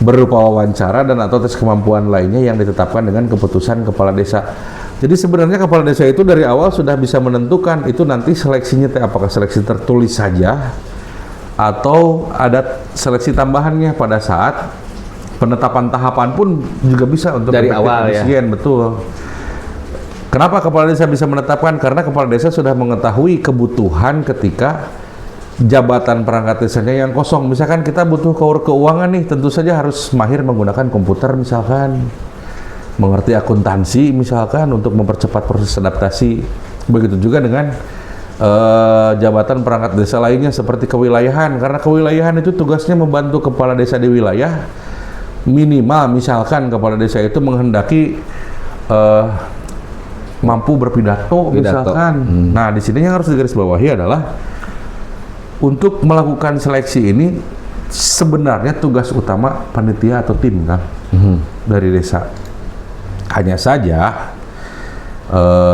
A: berupa wawancara dan atau tes kemampuan lainnya yang ditetapkan dengan keputusan kepala desa. Jadi sebenarnya kepala desa itu dari awal sudah bisa menentukan itu nanti seleksinya apakah seleksi tertulis saja atau ada seleksi tambahannya pada saat penetapan tahapan pun juga bisa untuk
B: dari awal ya.
A: Betul. Kenapa kepala desa bisa menetapkan? Karena kepala desa sudah mengetahui kebutuhan ketika jabatan perangkat desanya yang kosong. Misalkan kita butuh keuangan nih, tentu saja harus mahir menggunakan komputer misalkan, mengerti akuntansi misalkan untuk mempercepat proses adaptasi. Begitu juga dengan jabatan perangkat desa lainnya seperti kewilayahan, karena kewilayahan itu tugasnya membantu kepala desa di wilayah. Minimal misalkan kepala desa itu menghendaki mampu berpidato misalkan. Nah, di sini yang harus digarisbawahi adalah untuk melakukan seleksi ini sebenarnya tugas utama panitia atau tim, kan, dari desa. Hanya saja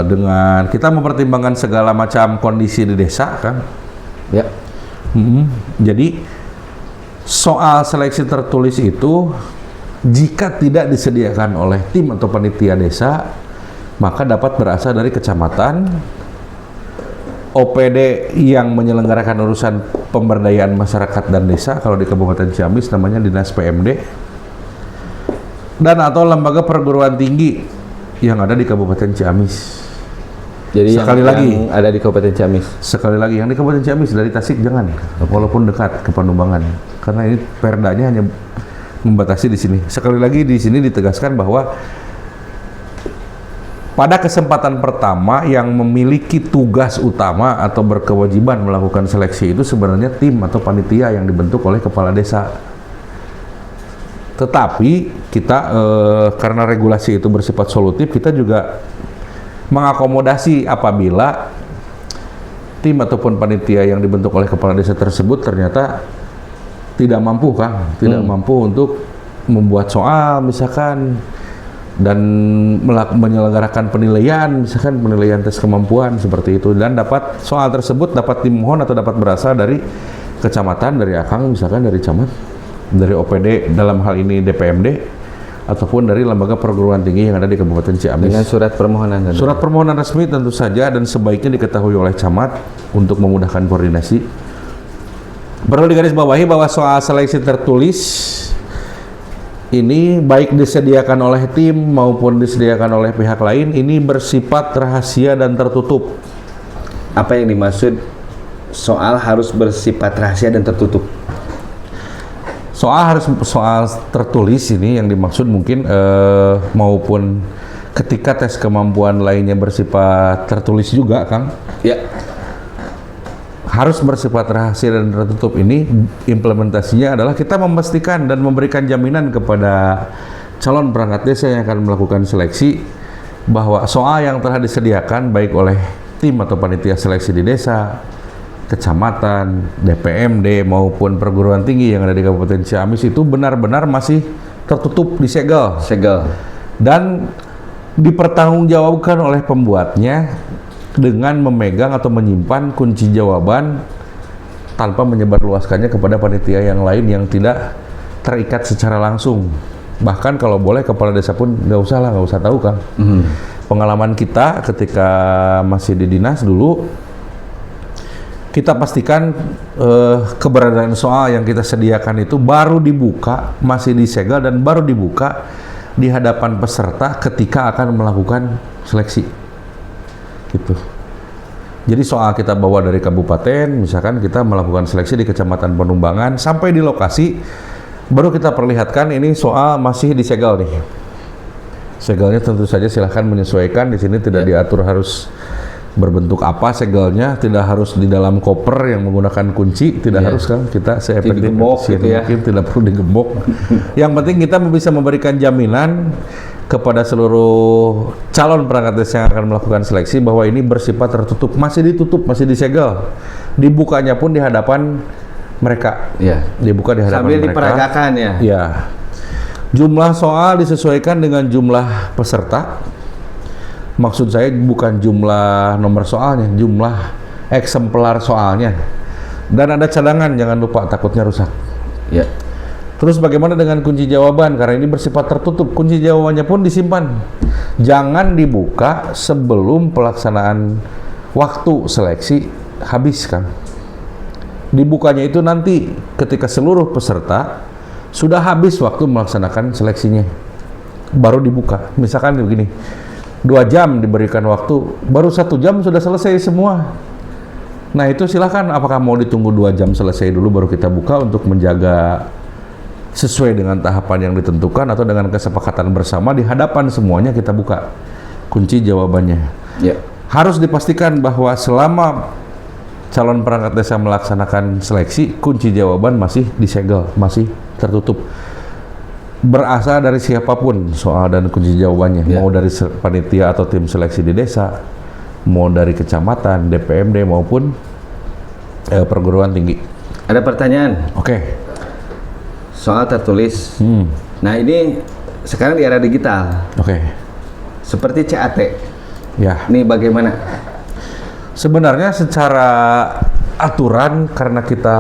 A: dengan kita mempertimbangkan segala macam kondisi di desa, kan,
B: ya.
A: Jadi soal seleksi tertulis itu jika tidak disediakan oleh tim atau panitia desa, maka dapat berasal dari kecamatan, OPD yang menyelenggarakan urusan pemberdayaan masyarakat dan desa, kalau di Kabupaten Ciamis namanya Dinas PMD, dan atau lembaga perguruan tinggi yang ada di Kabupaten Ciamis.
B: Jadi
A: sekali lagi
B: yang ada di Kabupaten Ciamis.
A: Sekali lagi yang di Kabupaten Ciamis, dari Tasik jangan, walaupun dekat ke Panumbangan, karena ini perdanya hanya membatasi di sini. Sekali lagi di sini ditegaskan bahwa pada kesempatan pertama yang memiliki tugas utama atau berkewajiban melakukan seleksi itu sebenarnya tim atau panitia yang dibentuk oleh kepala desa. Tetapi kita karena regulasi itu bersifat solutif, kita juga mengakomodasi apabila tim ataupun panitia yang dibentuk oleh kepala desa tersebut ternyata tidak mampu, Kang, tidak mampu untuk membuat soal misalkan dan menyelenggarakan penilaian, misalkan penilaian tes kemampuan seperti itu, dan dapat soal tersebut dapat dimohon atau dapat berasal dari kecamatan, dari akang misalkan, dari camat, dari OPD dalam hal ini DPMD, ataupun dari lembaga perguruan tinggi yang ada di Kabupaten Ciamis.
B: Dengan surat permohonan.
A: Surat permohonan resmi tentu saja, dan sebaiknya diketahui oleh camat untuk memudahkan koordinasi. Perlu digarisbawahi bahwa soal seleksi tertulis ini baik disediakan oleh tim maupun disediakan oleh pihak lain, ini bersifat rahasia dan tertutup.
B: Apa yang dimaksud soal harus bersifat rahasia dan tertutup?
A: Soal tertulis ini yang dimaksud mungkin maupun ketika tes kemampuan lainnya bersifat tertulis juga, Kang.
B: Ya.
A: Harus bersifat rahasia dan tertutup ini implementasinya adalah kita memastikan dan memberikan jaminan kepada calon perangkat desa yang akan melakukan seleksi bahwa soal yang telah disediakan baik oleh tim atau panitia seleksi di desa, kecamatan, DPMD maupun perguruan tinggi yang ada di Kabupaten Ciamis itu benar-benar masih tertutup, disegel, dan dipertanggungjawabkan oleh pembuatnya dengan memegang atau menyimpan kunci jawaban tanpa menyebarluaskannya kepada panitia yang lain yang tidak terikat secara langsung. Bahkan kalau boleh kepala desa pun nggak usah tahu, Kang. Pengalaman kita ketika masih di dinas dulu, kita pastikan keberadaan soal yang kita sediakan itu baru dibuka, masih disegel dan baru dibuka di hadapan peserta ketika akan melakukan seleksi. Gitu. Jadi soal kita bawa dari kabupaten, misalkan kita melakukan seleksi di Kecamatan Panumbangan, sampai di lokasi baru kita perlihatkan ini soal masih disegel nih. Segelnya tentu saja silahkan menyesuaikan, di sini tidak diatur harus berbentuk apa segelnya, tidak harus di dalam koper yang menggunakan kunci, tidak harus, kan, kita seefektif mungkin, tidak perlu digembok. Yang penting kita bisa memberikan jaminan kepada seluruh calon perangkat desa yang akan melakukan seleksi bahwa ini bersifat tertutup, masih ditutup, masih disegel. Dibukanya pun di hadapan mereka.
B: Ya.
A: Dibuka di hadapan
B: sambil
A: mereka.
B: diperagakan ya.
A: Ya. Jumlah soal disesuaikan dengan jumlah peserta. Maksud saya bukan jumlah nomor soalnya, jumlah eksemplar soalnya. Dan ada cadangan, jangan lupa, takutnya rusak.
B: Ya.
A: Terus bagaimana dengan kunci jawaban? Karena ini bersifat tertutup, kunci jawabannya pun disimpan. Jangan dibuka sebelum pelaksanaan waktu seleksi habis, Kang. Dibukanya itu nanti ketika seluruh peserta sudah habis waktu melaksanakan seleksinya, baru dibuka. Misalkan begini, 2 jam diberikan waktu, baru 1 jam sudah selesai semua. Nah itu silahkan, apakah mau ditunggu 2 jam selesai dulu baru kita buka untuk menjaga sesuai dengan tahapan yang ditentukan, atau dengan kesepakatan bersama di hadapan semuanya kita buka kunci jawabannya.
B: Ya.
A: Harus dipastikan bahwa selama calon perangkat desa melaksanakan seleksi, kunci jawaban masih disegel, masih tertutup. Berasal dari siapapun soal dan kunci jawabannya, mau dari panitia atau tim seleksi di desa, mau dari kecamatan, DPMD maupun perguruan tinggi.
B: Ada pertanyaan?
A: Oke.
B: Soal tertulis. Nah ini sekarang di era digital.
A: Oke.
B: Seperti CAT.
A: Ya.
B: Ini bagaimana?
A: Sebenarnya secara aturan, karena kita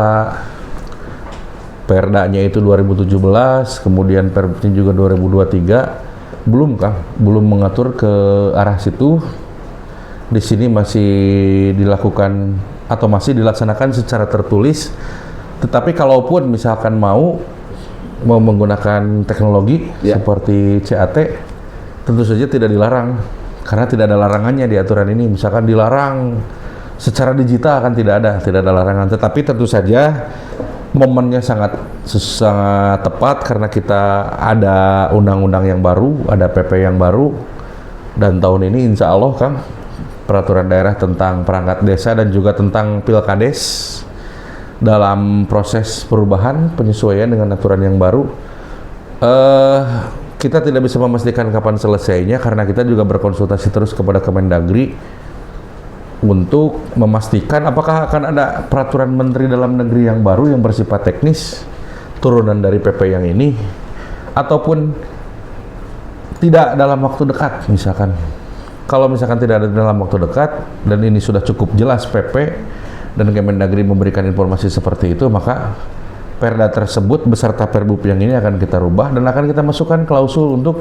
A: Perdanya itu 2017, kemudian Perbnya juga 2023, belum, Kang, belum mengatur ke arah situ. di sini masih dilakukan atau masih dilaksanakan secara tertulis. Tetapi kalaupun misalkan mau menggunakan teknologi seperti CAT, tentu saja tidak dilarang karena tidak ada larangannya di aturan ini. Misalkan dilarang secara digital kan tidak ada larangan. Tetapi tentu saja momennya sangat tepat karena kita ada undang-undang yang baru, ada PP yang baru, dan tahun ini insya Allah Kang, peraturan daerah tentang perangkat desa dan juga tentang Pilkades dalam proses perubahan penyesuaian dengan aturan yang baru. Kita tidak bisa memastikan kapan selesainya karena kita juga berkonsultasi terus kepada Kemendagri untuk memastikan apakah akan ada peraturan Menteri Dalam Negeri yang baru yang bersifat teknis turunan dari PP yang ini ataupun tidak dalam waktu dekat. Misalkan kalau misalkan tidak ada dalam waktu dekat dan ini sudah cukup jelas PP dan Kemendagri memberikan informasi seperti itu, maka Perda tersebut beserta Perbub yang ini akan kita rubah dan akan kita masukkan klausul untuk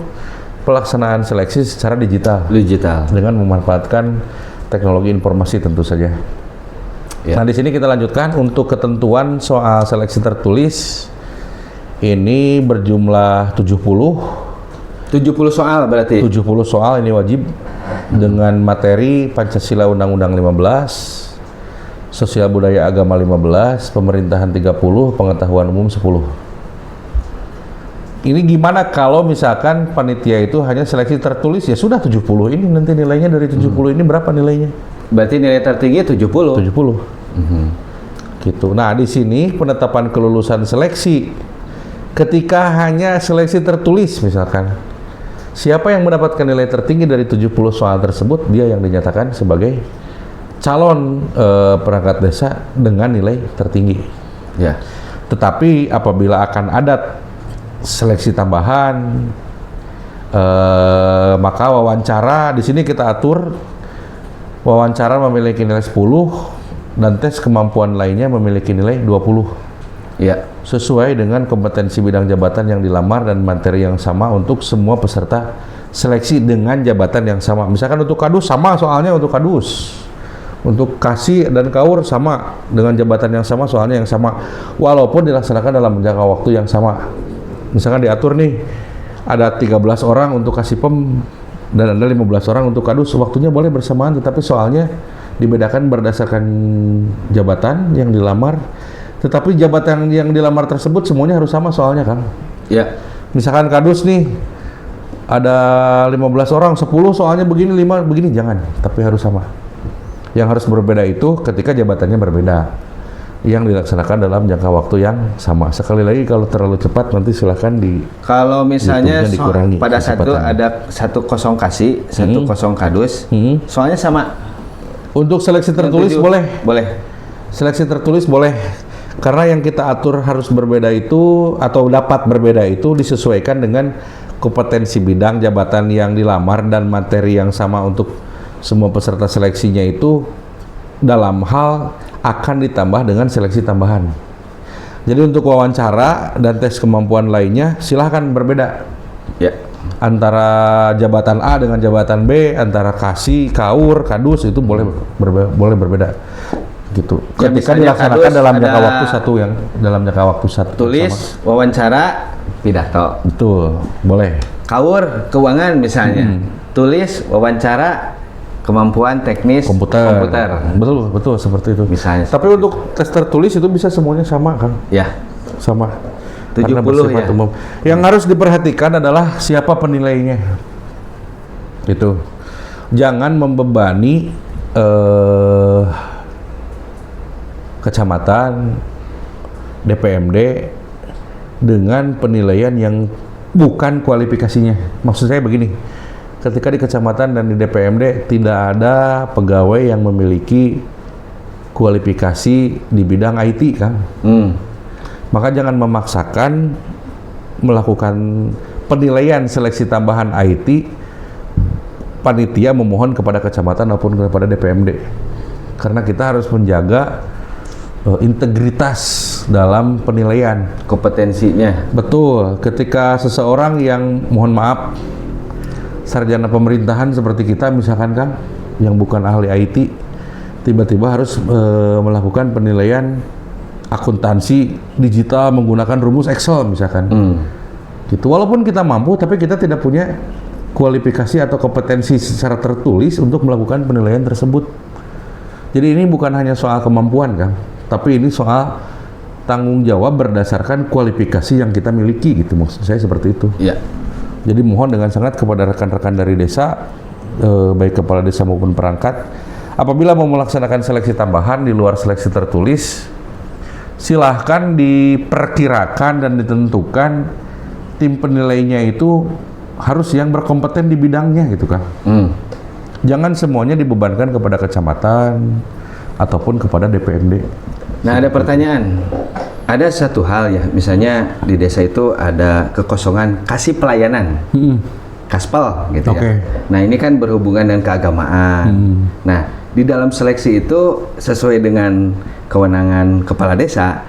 A: pelaksanaan seleksi secara digital dengan memanfaatkan teknologi informasi tentu saja. Nah, di sini kita lanjutkan untuk ketentuan soal seleksi tertulis. Ini berjumlah 70
B: soal berarti.
A: 70 soal ini wajib dengan materi Pancasila Undang-Undang 15, Sosial Budaya Agama 15, Pemerintahan 30, Pengetahuan Umum 10. Ini gimana kalau misalkan panitia itu hanya seleksi tertulis, ya sudah 70 ini nanti nilainya dari 70 ini berapa nilainya?
B: Berarti nilai tertinggi 70.
A: Gitu. Nah, di sini penetapan kelulusan seleksi ketika hanya seleksi tertulis misalkan. Siapa yang mendapatkan nilai tertinggi dari 70 soal tersebut, dia yang dinyatakan sebagai calon perangkat desa dengan nilai tertinggi.
B: Ya.
A: Tetapi apabila akan ada seleksi tambahan, maka wawancara di sini kita atur wawancara memiliki nilai 10 dan tes kemampuan lainnya memiliki nilai 20.
B: Ya.
A: Sesuai dengan kompetensi bidang jabatan yang dilamar dan materi yang sama untuk semua peserta seleksi dengan jabatan yang sama. Misalkan untuk kadus sama soalnya untuk kadus. Untuk kasih dan kaur sama dengan jabatan yang sama, soalnya yang sama, walaupun dilaksanakan dalam jangka waktu yang sama. Misalkan diatur nih ada 13 orang untuk kasih pem dan ada 15 orang untuk kadus, waktunya boleh bersamaan tetapi soalnya dibedakan berdasarkan jabatan yang dilamar. Tetapi jabatan yang dilamar tersebut semuanya harus sama soalnya kan.
B: Ya.
A: Misalkan kadus nih ada 15 orang, 10 soalnya begini, 5 begini, jangan, tapi harus sama. Yang harus berbeda itu ketika jabatannya berbeda, yang dilaksanakan dalam jangka waktu yang sama. Sekali lagi kalau terlalu cepat nanti silahkan
B: kalau misalnya
A: dikurangi
B: pada satu ada 1 kosong kasih, 1 kosong kadus, soalnya sama.
A: Untuk seleksi tertulis boleh. Seleksi tertulis boleh. Karena yang kita atur harus berbeda itu atau dapat berbeda itu disesuaikan dengan kompetensi bidang jabatan yang dilamar dan materi yang sama untuk semua peserta seleksinya itu dalam hal akan ditambah dengan seleksi tambahan. Jadi untuk wawancara dan tes kemampuan lainnya silahkan berbeda.
B: Ya.
A: Antara jabatan A dengan jabatan B, antara kasih, kaur, kadus itu boleh berbeda. Gitu.
B: Ya,
A: ketika dilaksanakan dalam jangka waktu satu.
B: Tulis, sama. Wawancara, pidato.
A: Betul, boleh.
B: Kaur, keuangan misalnya. Tulis, wawancara, kemampuan teknis komputer.
A: Betul seperti itu.
B: Misalnya.
A: Tapi untuk tes tertulis itu bisa semuanya sama kan?
B: Ya.
A: Sama.
B: 70 ya.
A: Umum. Yang harus diperhatikan adalah siapa penilainya. Itu. Jangan membebani kecamatan, DPMD dengan penilaian yang bukan kualifikasinya. Maksud saya begini, ketika di kecamatan dan di DPMD tidak ada pegawai yang memiliki kualifikasi di bidang IT kan, maka jangan memaksakan melakukan penilaian seleksi tambahan IT. Panitia memohon kepada kecamatan maupun kepada DPMD karena kita harus menjaga integritas dalam penilaian
B: kompetensinya.
A: Betul, ketika seseorang yang mohon maaf sarjana pemerintahan seperti kita misalkan kan yang bukan ahli IT tiba-tiba harus melakukan penilaian akuntansi digital menggunakan rumus Excel misalkan. Gitu. Walaupun kita mampu, tapi kita tidak punya kualifikasi atau kompetensi secara tertulis untuk melakukan penilaian tersebut. Jadi ini bukan hanya soal kemampuan kan, tapi ini soal tanggung jawab berdasarkan kualifikasi yang kita miliki gitu, maksud saya seperti itu.
B: Iya.
A: Jadi mohon dengan sangat kepada rekan-rekan dari desa, baik kepala desa maupun perangkat, apabila mau melaksanakan seleksi tambahan di luar seleksi tertulis, silahkan diperkirakan dan ditentukan tim penilainya itu harus yang berkompeten di bidangnya gitu kan. Jangan semuanya dibebankan kepada kecamatan ataupun kepada DPMD.
B: Nah, ada pertanyaan. Ada satu hal ya, misalnya di desa itu ada kekosongan kasih pelayanan. Kaspel gitu ya. Nah, ini kan berhubungan dengan keagamaan. Nah, di dalam seleksi itu sesuai dengan kewenangan kepala desa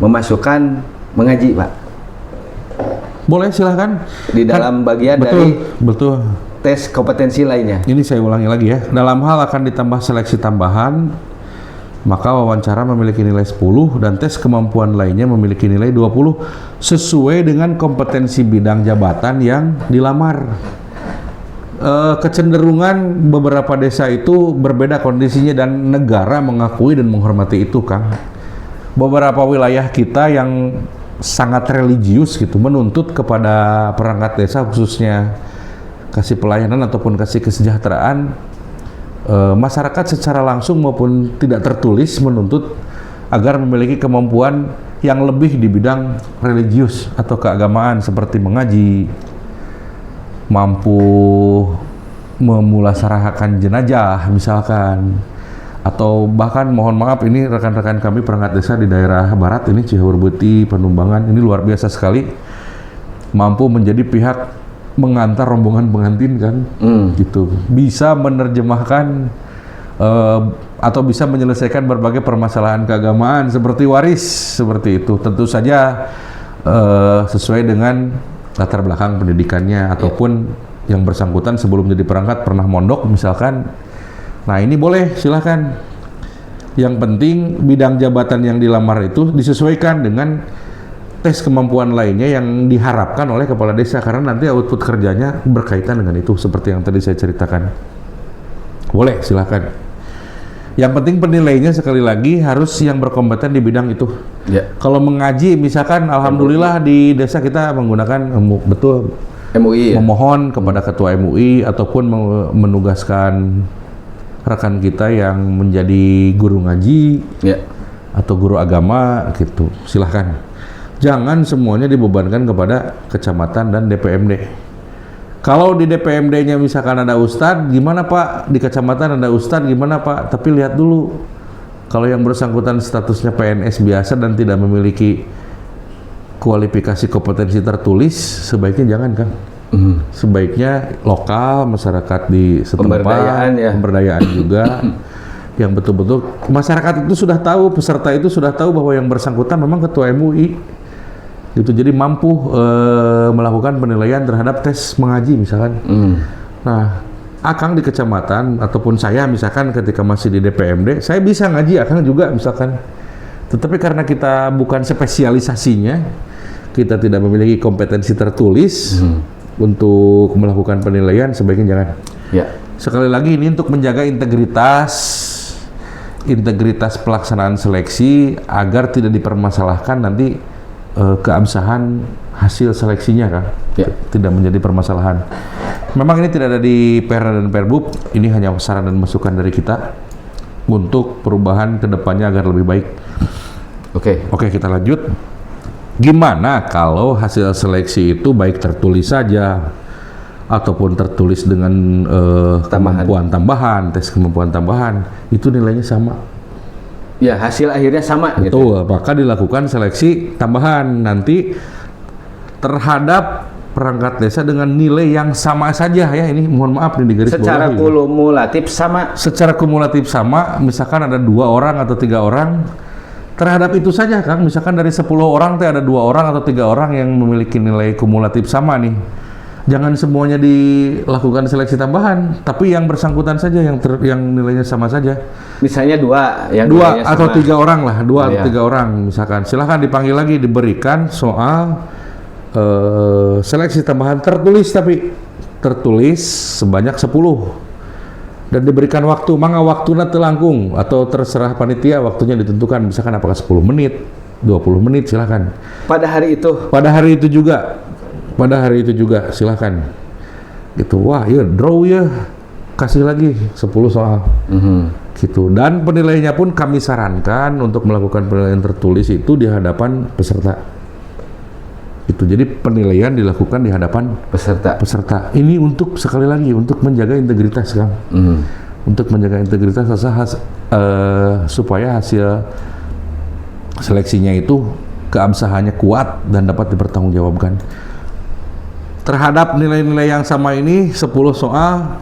B: memasukkan mengaji, Pak.
A: Boleh, silahkan.
B: Di dalam bagian
A: betul.
B: Tes kompetensi lainnya.
A: Ini saya ulangi lagi ya. Dalam hal akan ditambah seleksi tambahan, maka wawancara memiliki nilai 10 dan tes kemampuan lainnya memiliki nilai 20 sesuai dengan kompetensi bidang jabatan yang dilamar. Kecenderungan beberapa desa itu berbeda kondisinya dan negara mengakui dan menghormati itu, Kang. Beberapa wilayah kita yang sangat religius gitu menuntut kepada perangkat desa khususnya kasih pelayanan ataupun kasih kesejahteraan, masyarakat secara langsung maupun tidak tertulis menuntut agar memiliki kemampuan yang lebih di bidang religius atau keagamaan seperti mengaji, mampu memulasarahkan jenazah misalkan, atau bahkan mohon maaf ini rekan-rekan kami perangkat desa di daerah barat ini Cihurbuti, Panumbangan ini luar biasa sekali mampu menjadi pihak mengantar rombongan pengantin kan, gitu, bisa menerjemahkan atau bisa menyelesaikan berbagai permasalahan keagamaan seperti waris seperti itu, tentu saja sesuai dengan latar belakang pendidikannya ataupun yang bersangkutan sebelum jadi perangkat pernah mondok misalkan. Nah ini boleh, silahkan. Yang penting bidang jabatan yang dilamar itu disesuaikan dengan tes kemampuan lainnya yang diharapkan oleh kepala desa, karena nanti output kerjanya berkaitan dengan itu seperti yang tadi saya ceritakan. Boleh, silahkan. Yang penting penilainya sekali lagi harus yang berkompeten di bidang itu. Kalau mengaji misalkan, alhamdulillah di desa kita menggunakan MUI ya? Memohon kepada ketua MUI ataupun menugaskan rekan kita yang menjadi guru ngaji atau guru agama gitu, silahkan. Jangan semuanya dibebankan kepada kecamatan dan DPMD. Kalau di DPMD-nya misalkan ada ustadz, gimana Pak? Di kecamatan ada ustadz, gimana Pak? Tapi lihat dulu, kalau yang bersangkutan statusnya PNS biasa dan tidak memiliki kualifikasi kompetensi tertulis, sebaiknya jangan kan? Sebaiknya lokal, masyarakat di setempat, pemberdayaan juga, yang betul-betul masyarakat itu sudah tahu, peserta itu sudah tahu bahwa yang bersangkutan memang ketua MUI, gitu. Jadi mampu melakukan penilaian terhadap tes mengaji misalkan. Nah, Akang di kecamatan ataupun saya misalkan ketika masih di DPMD, saya bisa ngaji, Akang juga misalkan. Tetapi karena kita bukan spesialisasinya, kita tidak memiliki kompetensi tertulis untuk melakukan penilaian, sebaiknya jangan. Sekali lagi ini untuk menjaga integritas pelaksanaan seleksi agar tidak dipermasalahkan nanti keabsahan hasil seleksinya kan, tidak menjadi permasalahan. Memang ini tidak ada di Perda dan Perbub, ini hanya saran dan masukan dari kita untuk perubahan kedepannya agar lebih baik. Oke, kita lanjut. Gimana kalau hasil seleksi itu baik tertulis saja ataupun tertulis dengan kemampuan tambahan, tes kemampuan tambahan, itu nilainya sama?
B: Ya, hasil akhirnya sama.
A: Betul, gitu. Maka dilakukan seleksi tambahan nanti terhadap perangkat desa dengan nilai yang sama saja ya. Ini mohon maaf nih di garis bawah.
B: Secara kumulatif sama.
A: Secara kumulatif sama, misalkan ada 2 orang atau 3 orang. Terhadap itu saja Kang, misalkan dari 10 orang ada 2 orang atau 3 orang yang memiliki nilai kumulatif sama nih. jangan semuanya dilakukan seleksi tambahan, tapi yang bersangkutan saja yang nilainya sama saja.
B: Misalnya dua
A: atau
B: sama.
A: 3 orang lah,
B: Iya.
A: atau 3 orang misalkan. Silahkan dipanggil lagi, diberikan soal seleksi tambahan tertulis sebanyak 10 dan diberikan waktu, mangga waktuna teu langkung atau terserah panitia waktunya ditentukan, misalkan apakah 10 menit, 20 menit silahkan.
B: Pada hari itu juga silahkan. Gitu. Wah, ya draw ya. Kasih lagi 10 soal. Gitu. Dan penilaiannya pun kami sarankan untuk melakukan penilaian tertulis itu di hadapan peserta. Gitu. Jadi penilaian dilakukan di hadapan peserta. Ini untuk sekali lagi untuk menjaga integritas, Kang. Untuk menjaga integritas supaya hasil seleksinya itu keabsahannya kuat dan dapat dipertanggungjawabkan. Terhadap nilai-nilai yang sama ini 10 soal,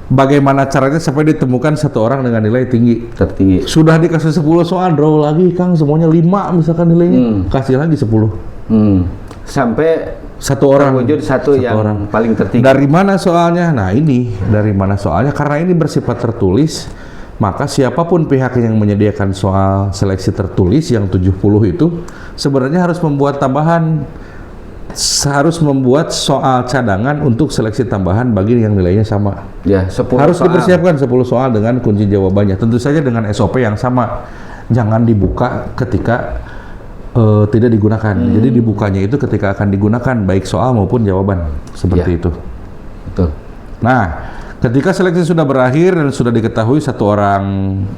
B: bagaimana caranya sampai ditemukan 1 orang dengan nilai tertinggi. Sudah dikasih 10 soal, draw lagi, Kang, semuanya 5 misalkan nilainya, kasih lagi 10. Sampai
A: 1 orang
B: terwujud satu yang orang paling tertinggi.
A: Dari mana soalnya? Nah, dari mana soalnya? Karena ini bersifat tertulis, maka siapapun pihak yang menyediakan soal seleksi tertulis yang 70 itu sebenarnya harus membuat soal cadangan untuk seleksi tambahan bagi yang nilainya sama.
B: Ya, 10
A: harus
B: soal.
A: Dipersiapkan 10 soal dengan kunci jawabannya. Tentu saja dengan SOP yang sama. Jangan dibuka ketika tidak digunakan. Jadi dibukanya itu ketika akan digunakan, baik soal maupun jawaban, seperti itu.
B: Betul.
A: Nah, ketika seleksi sudah berakhir dan sudah diketahui 1 orang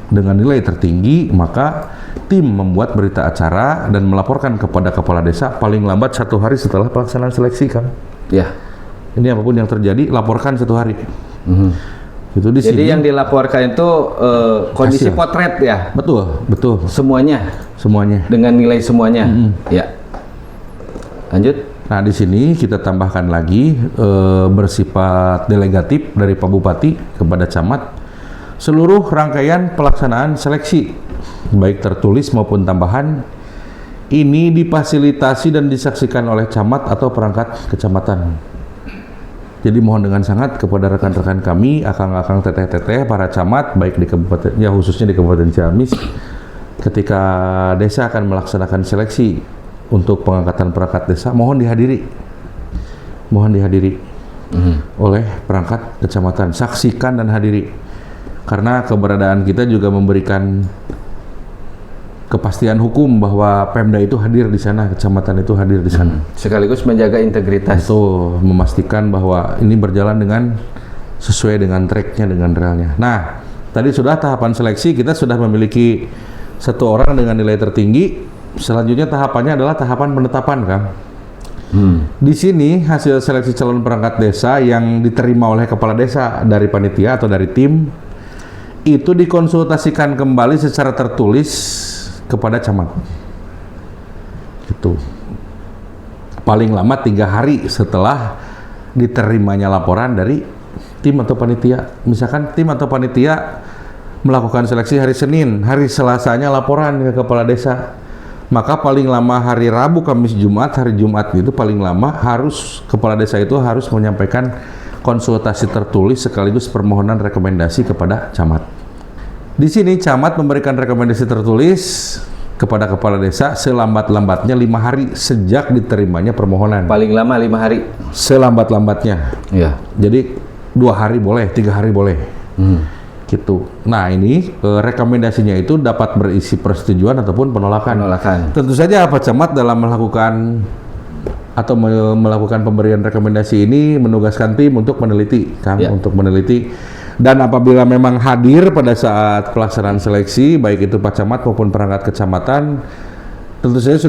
A: dengan nilai tertinggi, maka tim membuat berita acara dan melaporkan kepada kepala desa paling lambat 1 hari setelah pelaksanaan seleksi, Kang.
B: Ya.
A: Ini apapun yang terjadi, laporkan 1 hari. Itu di
B: Jadi
A: sini.
B: yang dilaporkan itu kondisi
A: Hasil.
B: potret ya.
A: Betul.
B: Semuanya dengan nilai semuanya. Ya. Lanjut.
A: Nah, di sini kita tambahkan lagi bersifat delegatif dari Pak Bupati kepada camat seluruh rangkaian pelaksanaan seleksi baik tertulis maupun tambahan ini difasilitasi dan disaksikan oleh camat atau perangkat kecamatan. Jadi mohon dengan sangat kepada rekan-rekan kami, akang-akang, teteh-teteh, para camat, baik di kabupaten, ya khususnya di Kabupaten Ciamis, ketika desa akan melaksanakan seleksi untuk pengangkatan perangkat desa, mohon dihadiri oleh perangkat kecamatan, saksikan dan hadiri, karena keberadaan kita juga memberikan kepastian hukum bahwa Pemda itu hadir di sana, kecamatan itu hadir di sana.
B: Sekaligus menjaga integritas.
A: Itu memastikan bahwa ini berjalan dengan sesuai dengan tracknya, dengan realnya. Nah, tadi sudah tahapan seleksi, kita sudah memiliki 1 orang dengan nilai tertinggi. Selanjutnya tahapannya adalah tahapan penetapan, Kang. Di sini hasil seleksi calon perangkat desa yang diterima oleh kepala desa dari panitia atau dari tim itu dikonsultasikan kembali secara tertulis kepada camat. Gitu. Paling lama 3 hari setelah diterimanya laporan dari tim atau panitia. Misalkan tim atau panitia melakukan seleksi hari Senin, hari Selasanya laporan ke kepala desa. Maka paling lama hari Rabu, Kamis, Jumat, hari Jumat itu paling lama harus kepala desa itu harus menyampaikan konsultasi tertulis sekaligus permohonan rekomendasi kepada camat. Di sini camat memberikan rekomendasi tertulis kepada kepala desa selambat-lambatnya 5 hari sejak diterimanya permohonan.
B: Paling lama 5 hari.
A: Selambat-lambatnya.
B: Ya.
A: Jadi 2 hari boleh, 3 hari boleh. Gitu. Nah, ini rekomendasinya itu dapat berisi persetujuan ataupun penolakan. Tentu saja Pak Camat dalam melakukan atau melakukan pemberian rekomendasi ini menugaskan tim untuk meneliti, Kang, untuk meneliti. Dan apabila memang hadir pada saat pelaksanaan seleksi, baik itu Pak Camat maupun perangkat kecamatan, tentu saja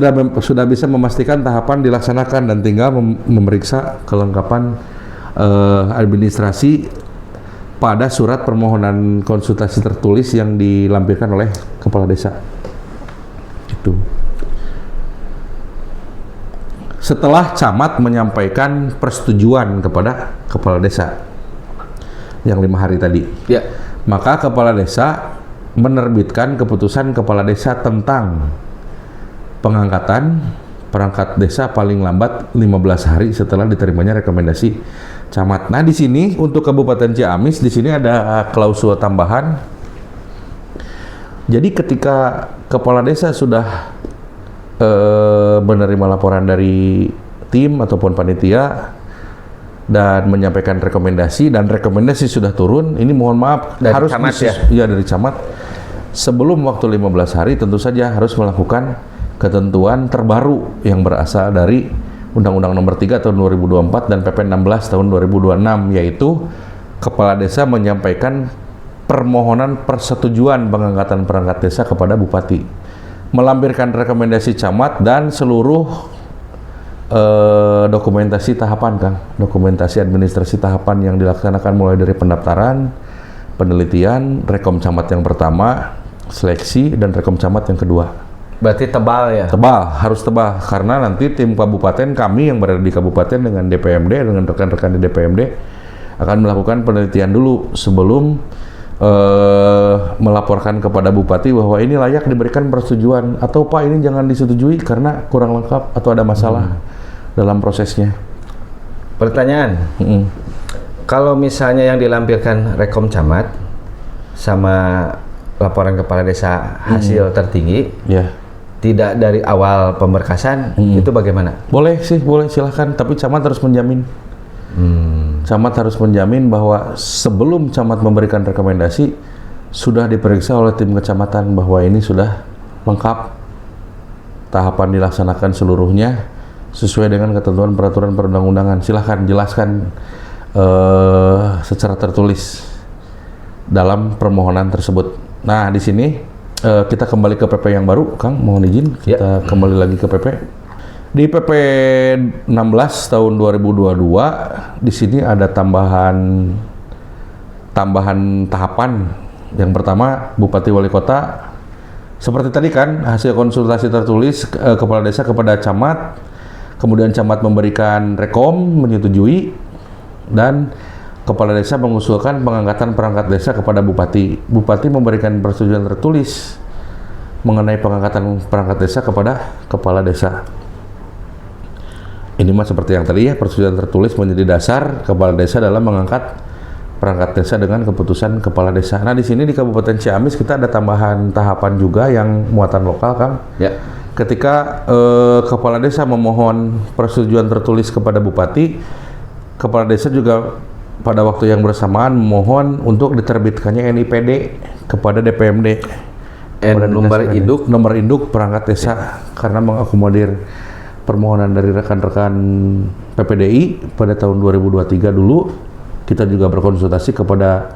A: sudah bisa memastikan tahapan dilaksanakan dan tinggal memeriksa kelengkapan administrasi pada surat permohonan konsultasi tertulis yang dilampirkan oleh kepala desa. Itu. Setelah camat menyampaikan persetujuan kepada kepala desa yang 5 hari tadi, maka kepala desa menerbitkan keputusan kepala desa tentang pengangkatan, perangkat desa paling lambat 15 hari setelah diterimanya rekomendasi camat. Nah, di sini untuk Kabupaten Ciamis di sini ada klausul tambahan. Jadi ketika kepala desa sudah menerima laporan dari tim ataupun panitia dan menyampaikan rekomendasi dan rekomendasi sudah turun, ini mohon maaf
B: dari
A: harus
B: camat
A: dari camat. Sebelum waktu 15 hari tentu saja harus melakukan ketentuan terbaru yang berasal dari Undang-Undang Nomor 3 Tahun 2024 dan PP 16 Tahun 2026, yaitu kepala desa menyampaikan permohonan persetujuan pengangkatan perangkat desa kepada bupati, melampirkan rekomendasi camat dan seluruh dokumentasi tahapan, Kang, dokumentasi administrasi tahapan yang dilaksanakan mulai dari pendaftaran, penelitian, rekom camat yang pertama, seleksi, dan rekom camat yang kedua.
B: Berarti tebal ya?
A: Tebal, harus tebal, karena nanti tim kabupaten, kami yang berada di kabupaten dengan DPMD, dengan rekan-rekan di DPMD akan melakukan penelitian dulu sebelum melaporkan kepada bupati bahwa ini layak diberikan persetujuan, atau Pak ini jangan disetujui karena kurang lengkap atau ada masalah dalam prosesnya.
B: Pertanyaan, kalau misalnya yang dilampirkan rekom camat sama laporan kepala desa hasil tertinggi, tidak dari awal pemberkasan, itu bagaimana?
A: Boleh sih, boleh, silahkan, tapi camat harus menjamin. Camat harus menjamin bahwa sebelum camat memberikan rekomendasi sudah diperiksa oleh tim kecamatan bahwa ini sudah lengkap, tahapan dilaksanakan seluruhnya sesuai dengan ketentuan peraturan perundang-undangan. Silahkan jelaskan secara tertulis dalam permohonan tersebut. Nah, di sini kita kembali ke PP yang baru, Kang, mohon izin kita kembali lagi ke PP. Di PP 16 tahun 2022 di sini ada tambahan tahapan. Yang pertama, Bupati Wali Kota seperti tadi kan, hasil konsultasi tertulis kepala desa kepada camat, kemudian camat memberikan rekom, menyetujui, dan kepala desa mengusulkan pengangkatan perangkat desa kepada bupati. Bupati memberikan persetujuan tertulis mengenai pengangkatan perangkat desa kepada kepala desa. Ini mah seperti yang tadi ya, persetujuan tertulis menjadi dasar kepala desa dalam mengangkat perangkat desa dengan keputusan kepala desa. Nah, di sini di Kabupaten Ciamis kita ada tambahan tahapan juga yang muatan lokal, Kang.
B: Ya.
A: Ketika kepala desa memohon persetujuan tertulis kepada bupati, kepala desa juga pada waktu yang bersamaan memohon untuk diterbitkannya NIPD kepada DPMD. Nomor induk perangkat desa, karena mengakomodir permohonan dari rekan-rekan PPDI pada tahun 2023 dulu. Kita juga berkonsultasi kepada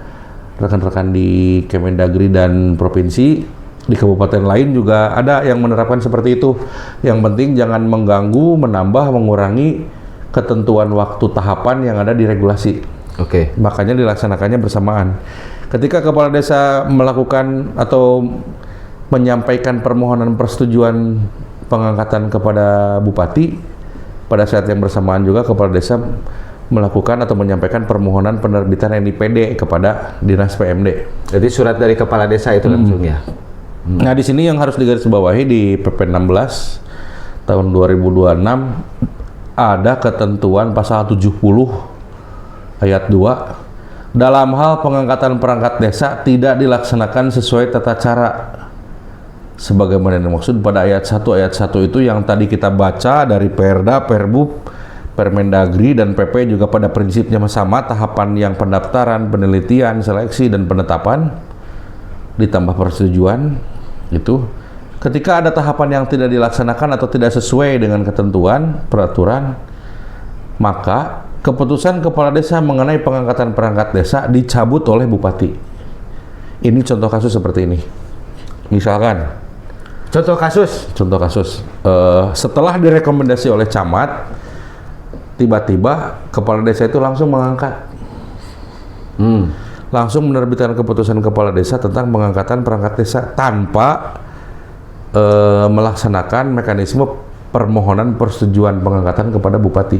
A: rekan-rekan di Kemendagri dan provinsi. Di kabupaten lain juga ada yang menerapkan seperti itu. Yang penting jangan mengganggu, menambah, mengurangi ketentuan waktu tahapan yang ada di regulasi.
B: Oke.
A: Makanya dilaksanakannya bersamaan. Ketika kepala desa melakukan atau menyampaikan permohonan persetujuan pengangkatan kepada bupati, pada saat yang bersamaan juga kepala desa melakukan atau menyampaikan permohonan penerbitan NIPD kepada Dinas PMD.
B: Jadi surat dari kepala desa itu langsung ya.
A: Nah, di sini yang harus digarisbawahi di PP 16 tahun 2026 ada ketentuan pasal 70 ayat 2 dalam hal pengangkatan perangkat desa tidak dilaksanakan sesuai tata cara sebagaimana dimaksud pada ayat 1 itu yang tadi kita baca dari Perda, Perbub, Permendagri dan PP juga pada prinsipnya sama, tahapan yang pendaftaran, penelitian, seleksi dan penetapan ditambah persetujuan itu. Ketika ada tahapan yang tidak dilaksanakan atau tidak sesuai dengan ketentuan peraturan, maka keputusan kepala desa mengenai pengangkatan perangkat desa dicabut oleh bupati. Ini contoh kasus seperti ini. Misalkan
B: Contoh kasus,
A: setelah direkomendasi oleh camat, tiba-tiba kepala desa itu langsung mengangkat, langsung menerbitkan keputusan kepala desa tentang pengangkatan perangkat desa tanpa melaksanakan mekanisme permohonan persetujuan pengangkatan kepada bupati.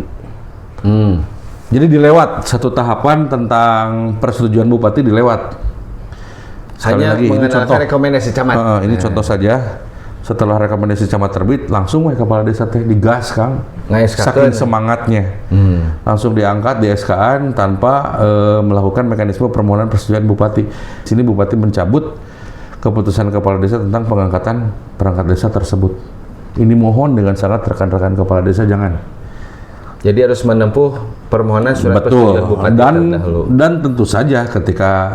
A: Jadi dilewat satu tahapan tentang persetujuan bupati, dilewat.
B: Hanya mengenalkan rekomendasi camat.
A: Ini contoh saja. setelah rekomendasi camat terbit, langsung kepala desa teh digas, Kang. Saking semangatnya. Langsung diangkat di SK-an tanpa melakukan mekanisme permohonan persetujuan bupati. Sini bupati mencabut keputusan kepala desa tentang pengangkatan perangkat desa tersebut. Ini mohon dengan sangat rekan-rekan kepala desa jangan.
B: Jadi harus menempuh permohonan surat persetujuan bupati
A: dan tentu saja ketika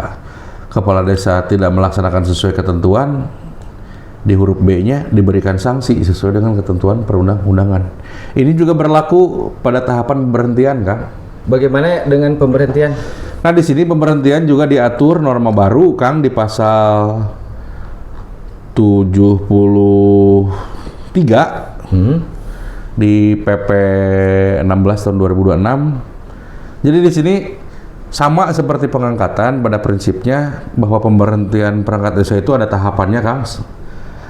A: kepala desa tidak melaksanakan sesuai ketentuan, di huruf B-nya diberikan sanksi sesuai dengan ketentuan perundang-undangan. Ini juga berlaku pada tahapan pemberhentian, Kang.
B: Bagaimana dengan pemberhentian?
A: Nah, di sini pemberhentian juga diatur norma baru, Kang, di pasal 73 di PP 16 tahun 2026. Jadi di sini sama seperti pengangkatan pada prinsipnya bahwa pemberhentian perangkat desa itu ada tahapannya, Kang.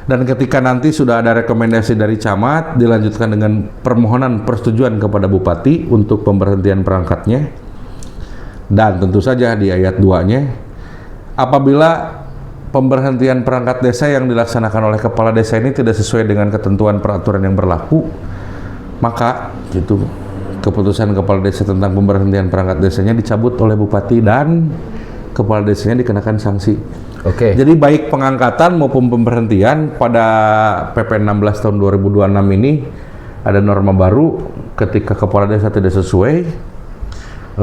A: Dan ketika nanti sudah ada rekomendasi dari camat, dilanjutkan dengan permohonan persetujuan kepada bupati untuk pemberhentian perangkatnya. Dan tentu saja di ayat 2-nya, apabila pemberhentian perangkat desa yang dilaksanakan oleh kepala desa ini tidak sesuai dengan ketentuan peraturan yang berlaku, maka itu keputusan kepala desa tentang pemberhentian perangkat desanya dicabut oleh bupati dan kepala desanya dikenakan sanksi.
B: Oke.
A: Jadi baik pengangkatan maupun pemberhentian pada PP 16 tahun 2026 ini ada norma baru ketika kepala desa tidak sesuai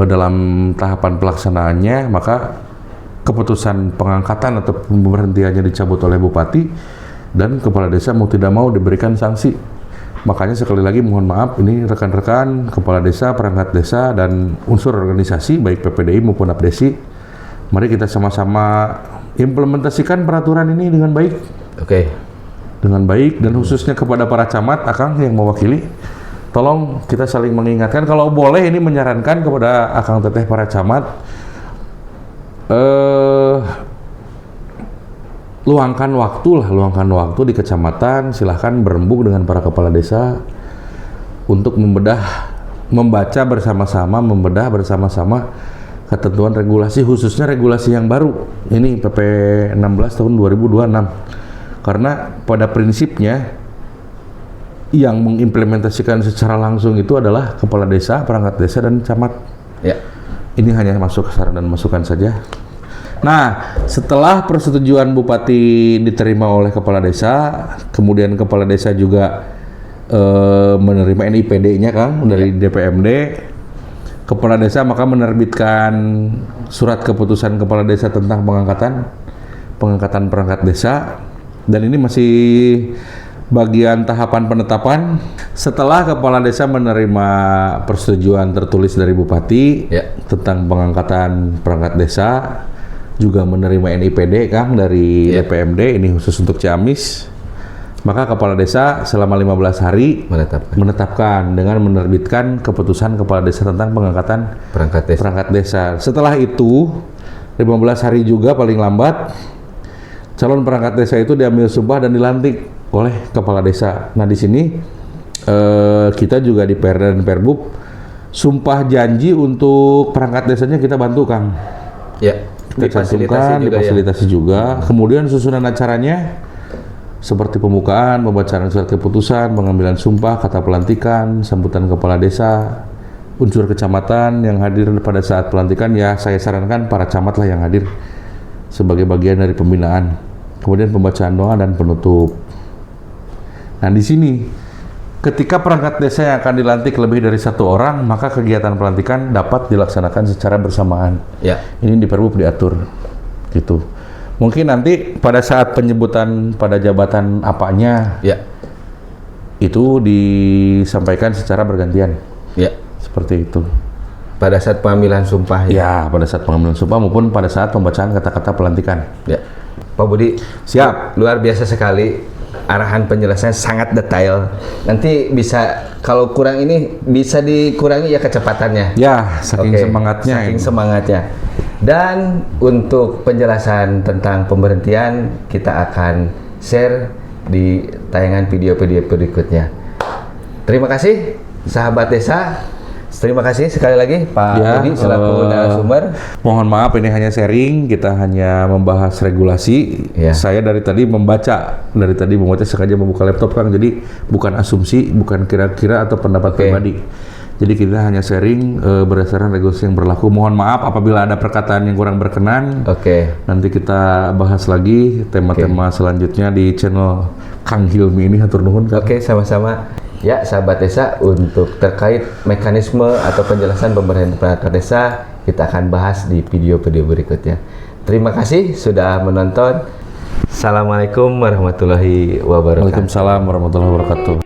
A: dalam tahapan pelaksanaannya, maka keputusan pengangkatan atau pemberhentiannya dicabut oleh bupati dan kepala desa mau tidak mau diberikan sanksi. Makanya sekali lagi mohon maaf, ini rekan-rekan kepala desa, perangkat desa dan unsur organisasi baik PPDI maupun APDESI, mari kita sama-sama implementasikan peraturan ini dengan baik.
B: Oke.
A: Dengan baik dan khususnya kepada para camat, Akang yang mewakili, tolong kita saling mengingatkan. Kalau boleh ini menyarankan kepada Akang Teteh para camat, luangkan waktu di kecamatan, silahkan berembuk dengan para kepala desa untuk membaca bersama-sama ketentuan regulasi, khususnya regulasi yang baru ini PP 16 tahun 2026, karena pada prinsipnya yang mengimplementasikan secara langsung itu adalah kepala desa, perangkat desa dan camat.
B: Ya.
A: Ini hanya masuk saran dan masukan saja. Nah, setelah persetujuan bupati diterima oleh kepala desa, kemudian kepala desa juga menerima NIPD-nya, Kang, dari DPMD. Kepala desa maka menerbitkan surat keputusan kepala desa tentang pengangkatan perangkat desa, dan ini masih bagian tahapan penetapan. Setelah kepala desa menerima persetujuan tertulis dari bupati tentang pengangkatan perangkat desa, juga menerima NIPD, Kang, dari DPMD, ini khusus untuk Ciamis, maka kepala desa selama 15 hari menetapkan dengan menerbitkan keputusan kepala desa tentang pengangkatan perangkat desa. Setelah itu 15 hari juga paling lambat calon perangkat desa itu diambil sumpah dan dilantik oleh kepala desa. Nah, di sini kita juga di Perda dan Perbub sumpah janji untuk perangkat desanya kita bantu, Kang.
B: Ya,
A: Kita cantumkan, difasilitasi juga. Kemudian susunan acaranya seperti pembukaan, pembacaan surat keputusan, pengambilan sumpah, kata pelantikan, sambutan kepala desa, unsur kecamatan yang hadir pada saat pelantikan, ya saya sarankan para camat lah yang hadir sebagai bagian dari pembinaan. Kemudian pembacaan doa dan penutup. Nah, di sini ketika perangkat desa yang akan dilantik lebih dari 1 orang, maka kegiatan pelantikan dapat dilaksanakan secara bersamaan.
B: Ya.
A: Ini di Perbub diatur gitu. Mungkin nanti pada saat penyebutan pada jabatan apanya, itu disampaikan secara bergantian.
B: Ya.
A: Seperti itu.
B: Pada saat pengambilan sumpah.
A: Ya, pada saat pengambilan sumpah maupun pada saat pembacaan kata-kata pelantikan.
B: Ya. Pak Budi,
A: siap.
B: Luar biasa sekali. Arahan penjelasannya sangat detail. Nanti bisa, kalau kurang ini bisa dikurangi ya kecepatannya.
A: Ya, saking semangatnya.
B: Saking semangatnya. Dan untuk penjelasan tentang pemberhentian kita akan share di tayangan video-video berikutnya. Terima kasih sahabat desa. Terima kasih sekali lagi Pak
A: Ya,
B: Budi selaku narasumber.
A: Mohon maaf, ini hanya sharing, kita hanya membahas regulasi.
B: Ya.
A: Saya dari tadi membaca sengaja membuka laptop Kang, jadi bukan asumsi, bukan kira-kira atau pendapat pribadi. Jadi kita hanya sharing berdasarkan regulasi yang berlaku. Mohon maaf apabila ada perkataan yang kurang berkenan. Nanti kita bahas lagi tema-tema selanjutnya di channel Kang Hilmi ini. Hatur nuhun.
B: Sama-sama. Ya, sahabat desa, untuk terkait mekanisme atau penjelasan pemberdayaan perangkat desa kita akan bahas di video-video berikutnya. Terima kasih sudah menonton. Assalamualaikum warahmatullahi wabarakatuh.
A: Waalaikumsalam warahmatullahi wabarakatuh.